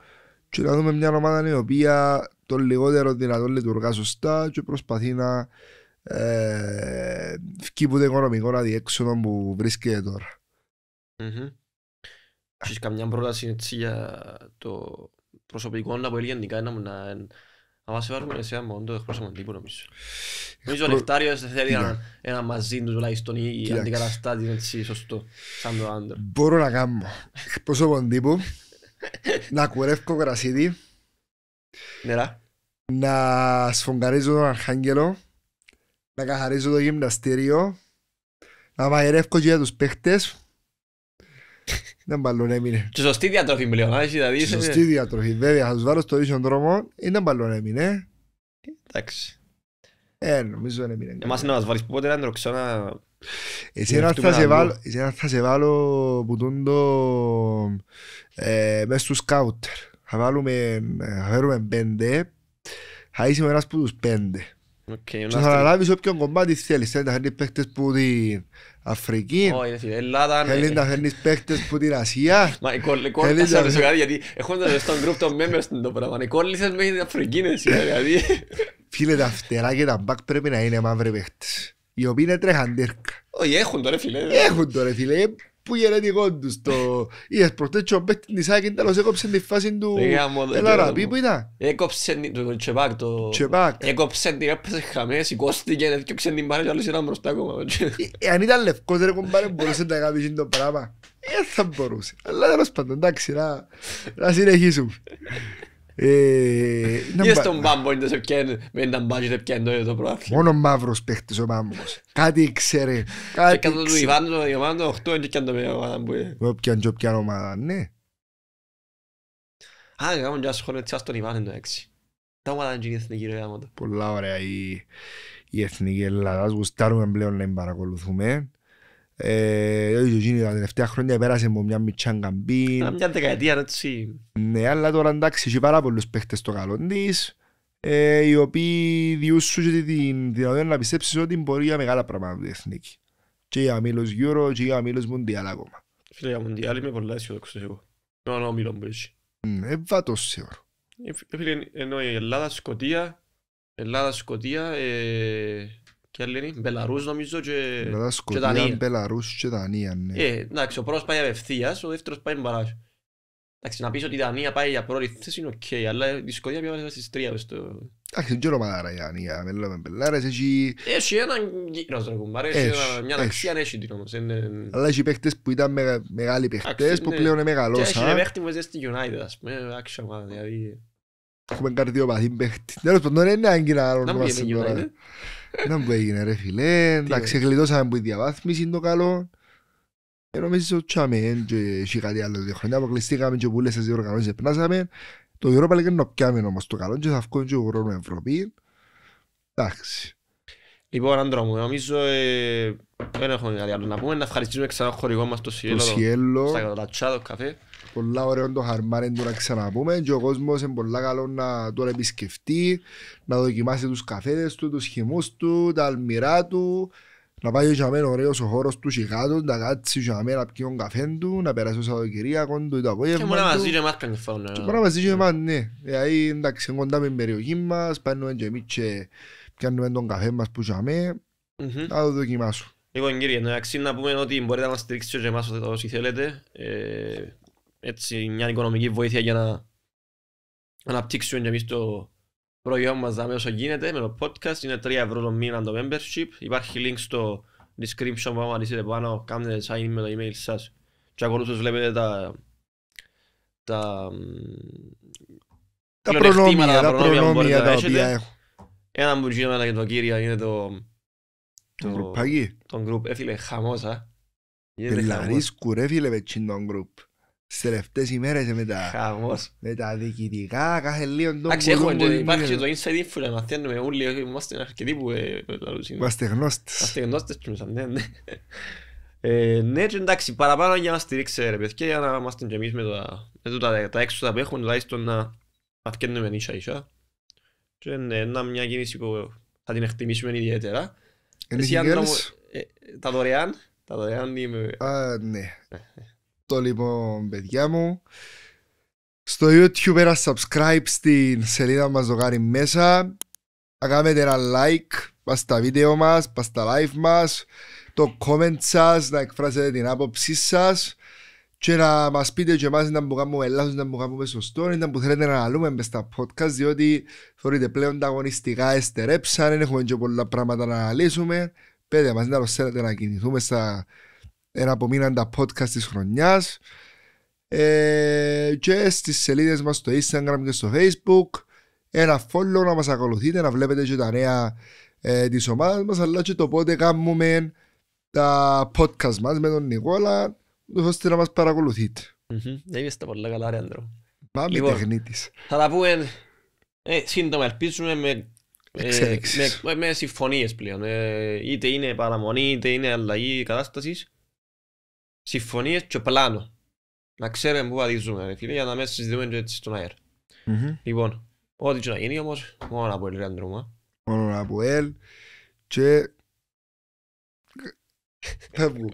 Speaker 2: και να δούμε μια ομάδα η οποία το λιγότερο δυνατόν λειτουργά σωστά και προσπαθεί να βγει από το οικονομικό αδιέξοδο που βρίσκεται τώρα.
Speaker 1: Έχεις καμιά πρόταση έτσι για το προσωπικό να πω γενικά να μας βάλουμε σε ένα μόνο το εκπρόσωπο τύπου νομίζω. Νομίζω ο Νεκτάριος θέλει ένα μαζί του τουλάχιστον ή αντικαταστάτη έτσι σωστό σαν το άντρο.
Speaker 2: Μπορώ να κάνω εκπρόσωπο τύπου, να κουρεύω κρασίδι, να σφογγαρίζω τον Αρχάγγελο, να καθαρίζω το γυμναστήριο, να μαγειρεύω και για τους παίχτες. Ήταν μπαλόν έμεινε.
Speaker 1: Και σωστή διατροφή πλέον.
Speaker 2: Και σωστή διατροφή, βέβαια. Θα τους βάλω στο ίδιο δρόμο. Ήταν μπαλόν έμεινε.
Speaker 1: Εντάξει.
Speaker 2: Νομίζω έμεινε.
Speaker 1: Εμάς να μας βάλεις πότε να ρωτήσω να...
Speaker 2: Εσένα θα σε βάλω που τούν το... μες στους σκάουτερ. Θα φέρουμε 5. Θα είσαι ένας που τους 5. Και θα λάβεις όποιον κομμάτι θέλεις. Θέλεις να φέρνεις παίχτες που την Αφρική. Θέλεις να φέρνεις παίχτες που την Ασία.
Speaker 1: Μα κόλλησαν σε κάτι γιατί έχουν στον group των members το πράγμα. Κόλλησαν με την Αφρική δηλαδή.
Speaker 2: Φίλε τα φτερά και τα μπακ πρέπει να είναι μαύροι παίχτες. Οι οποίοι είναι τρεχαντέρκα.
Speaker 1: Όχι έχουν τώρα φίλε.
Speaker 2: Έχουν τώρα φίλε. Που γενετικό τους το... Είδες προχτές και ο παίχτης της Άκη τέλος έκοψε τη φάση του Ελαραπή που ήταν.
Speaker 1: Έκοψε το Τσεπάκ. Έκοψε την έπαιζε χαμέ, σηκώστηκε, έφτιαξε την πάρε και άλλος ήταν μπροστά ακόμα.
Speaker 2: Αν ήταν λευκός ρε κομπάρε μπορούσε να κάνει το πράγμα. Θα μπορούσε. Αλλά τέλος πάντων εντάξει να συνεχίσουμε.
Speaker 1: Είδες τον Μπάμπο με τα μπάτζι σε πιάνε το πρόθυμα.
Speaker 2: Μόνο μαύρος παίχτης ο Μπάμπος. Κάτι ξέρε.
Speaker 1: Και κάτω του Ιβάν το 8 και πιάνε το με ομάδα που είναι.
Speaker 2: Όποιαν και όποιαν ομάδα, ναι.
Speaker 1: Α, κάνουν και ασχόλοι έτσι στον Ιβάν είναι το 6. Τα ομάδα είναι η εθνική ρε γάμματα.
Speaker 2: Πολλά ωραία η εθνική Ελλάδας. Γουστάρουμε πλέον να την παρακολουθούμε. Τα τελευταία χρόνια πέρασε από μια μητσάν καμπίν.
Speaker 1: Μια δεκαετία έτσι.
Speaker 2: Ναι, αλλά τώρα εντάξει έχει πάρα πολλούς παίχτες στο καλό της οι οποίοι διούσουν και την δυνατότητα να πιστέψεις ότι μπορεί για μεγάλα πράγματα από την εθνική. Και για μήλους Euro και για μήλους Μουντιάλ ακόμα.
Speaker 1: Φίλε για Μουντιάλ είμαι πολλά αισιόδοξος εγώ. Ενώ μήλων που έχει.
Speaker 2: Βάτος σίγουρο.
Speaker 1: Φίλε ενώ η Ελλάδα, Σκοτία και άλλη είναι, Μπελαρούς νομίζω και
Speaker 2: Σκοτία, Μπελαρούς και Δανία, ναι.
Speaker 1: Εντάξει, ο πρώτος πάει απευθείας, ο δεύτερος πάει μπαράζ. Εντάξει, να πεις ότι η Δανία πάει για πρώτη θέση είναι οκ, αλλά η Σκοτία πήγαμε στις 3.
Speaker 2: Εντάξει, δεν ξέρω μαδάρα η Δανία, με Μπελάρες έχει...
Speaker 1: Έχει έναν γύρος ρε κουμπάρε, μια αξία έχει την όμως.
Speaker 2: Αλλά έχει παίχτες που ήταν μεγάλοι παίχτες που πλέον είναι μεγαλώσαν.
Speaker 1: Και έχει ένα παίχτη που είναι στη United, ας πούμε, άξια ομάδα, δηλαδή...
Speaker 2: Έχουμε καρδιοπαθή παίχτη. Τέλος πάντων είναι άγκη να ονομάσουν τώρα. Να μου έγινε ρε φίλε, εντάξει γλιτώσαμε που η διαβάθμιση είναι το καλό. Νομίζω ότι τσάμε και έχει κάτι άλλο 2 χρόνια, αποκλειστήκαμε και πολλές τις διοργανώσεις επνάσαμε. Το Europa League είναι να πιάμε όμως το καλό και θα βγουν και ο χρόνος Ευρωπή. Εντάξει.
Speaker 1: Λοιπόν, άντρα μου, νομίζω δεν έχουμε κάτι άλλο να πούμε. Να ευχαριστήσουμε ξανά το χορηγό μας το Cielo, στα κατατατσά, το καφέ.
Speaker 2: Πολλά ωραίο το χαρμάρι του να ξαναπούμε και ο κόσμος είναι πολλά καλό να τον επισκεφτεί, να δοκιμάσει τους καφέδες του, τους χυμούς του, τα αλμυρά του, να πάει για μένα ωραίος ο χώρος του σιγάτου, να κάτσει για μένα να πιει τον καφέ του, να περάσει το Σαββατοκυριακό του ή το απόγευμα του.
Speaker 1: Και μόνο μαζί και εμάς κάνει φάουνα.
Speaker 2: Και μόνο μαζί και εμάς, ναι. Δηλαδή εντάξει, κοντά με την περιοχή μας, παίρνουμε και εμείς και πιάνουμε τον καφέ μας που για μένα, να το δοκιμάσω.
Speaker 1: Λοιπόν κύριε, εντάξει να πούμε ότι μπορείτε να μας στηρίξετε και εμάς όσοι θέλετε. Έτσι μια οικονομική βοήθεια για να αναπτύξουμε και εμείς το προϊόν μας δάμε όσο γίνεται με το podcast. Είναι 3 ευρώ το μήνα το membership. Υπάρχει link στο description που άμα ανοίξετε πάνω, κάνετε sign με το email σας και ακολούθως βλέπετε τα
Speaker 2: προνόμια τα οποία έχω.
Speaker 1: Ένα που γίνομαι και το κύριο είναι το
Speaker 2: γκρουπάκι.
Speaker 1: Το group, έφυλε χαμός,
Speaker 2: Πελαρίσκου ρε φίλε πετσίν τον group. Στις τελευταίες ημέρες με τα διοικητικά, κάθε λίγο τον
Speaker 1: μπορούν πολύ. Υπάρχει και το inside info, μαθαίνουμε όλοι, είμαστε αρκετοί που
Speaker 2: είμαστε γνώστες.
Speaker 1: Είμαστε γνώστες που ήμασταν, ναι. Ναι και εντάξει, παραπάνω για να στηρίξετε ρε παιδιά, για να είμαστε και εμείς με τα έξοδα που έχουμε, τουλάχιστον να μαθαίνουμε ίσα ίσα. Και είναι μια κίνηση που θα την εκτιμήσουμε ιδιαίτερα. Εσύ άντρα μου, τα δωρεάν είμαι...
Speaker 2: Ναι. Το λοιπόν παιδιά μου, στο YouTube ένα subscribe στην σελίδα μας το κάνει μέσα, να κάνετε ένα like πας στα βίντεο μας, πας στα live μας, το comment σας, να εκφράσετε την άποψή σας και να μας πείτε και εμάς να που κάνουμε λάθος, να που κάνουμε σωστό, να που θέλετε να αναλούμε μες στα podcast, διότι θεωρείτε πλέον τα αγωνιστικά εστερέψαν, δεν έχουμε και πολλά πράγματα να αναλύσουμε. Πείτε μας, να το θέλετε να κινηθούμε στα ένα απομείναν τα podcast της χρονιάς και στις σελίδες μας στο Instagram και στο Facebook. Ένα follow να μας ακολουθείτε, να βλέπετε και τα νέα της ομάδας μας, αλλά και το πότε κάνουμε τα podcast μας με τον Νικόλα, ώστε να μας παρακολουθείτε.
Speaker 1: Δεν είστε πολλά καλά ρε άντρο.
Speaker 2: Πάμε τεχνίτης.
Speaker 1: Θα τα πούμε σύντομα, ελπίζουμε με συμφωνίες πλέον. Είτε είναι παραμονή, είτε είναι αλλαγή κατάστασης. Συμφωνίες και πλάνο. Να ξέρουμε πού βαδίζουμε ρε φίλε, για να μέσα συζητούμε και έτσι στον αέρα. Λοιπόν, ό,τι και να γίνει όμως, μόνο να πω ελ ρε άντρο μου.
Speaker 2: Μόνο να πω ελ και... Φεύγουμε.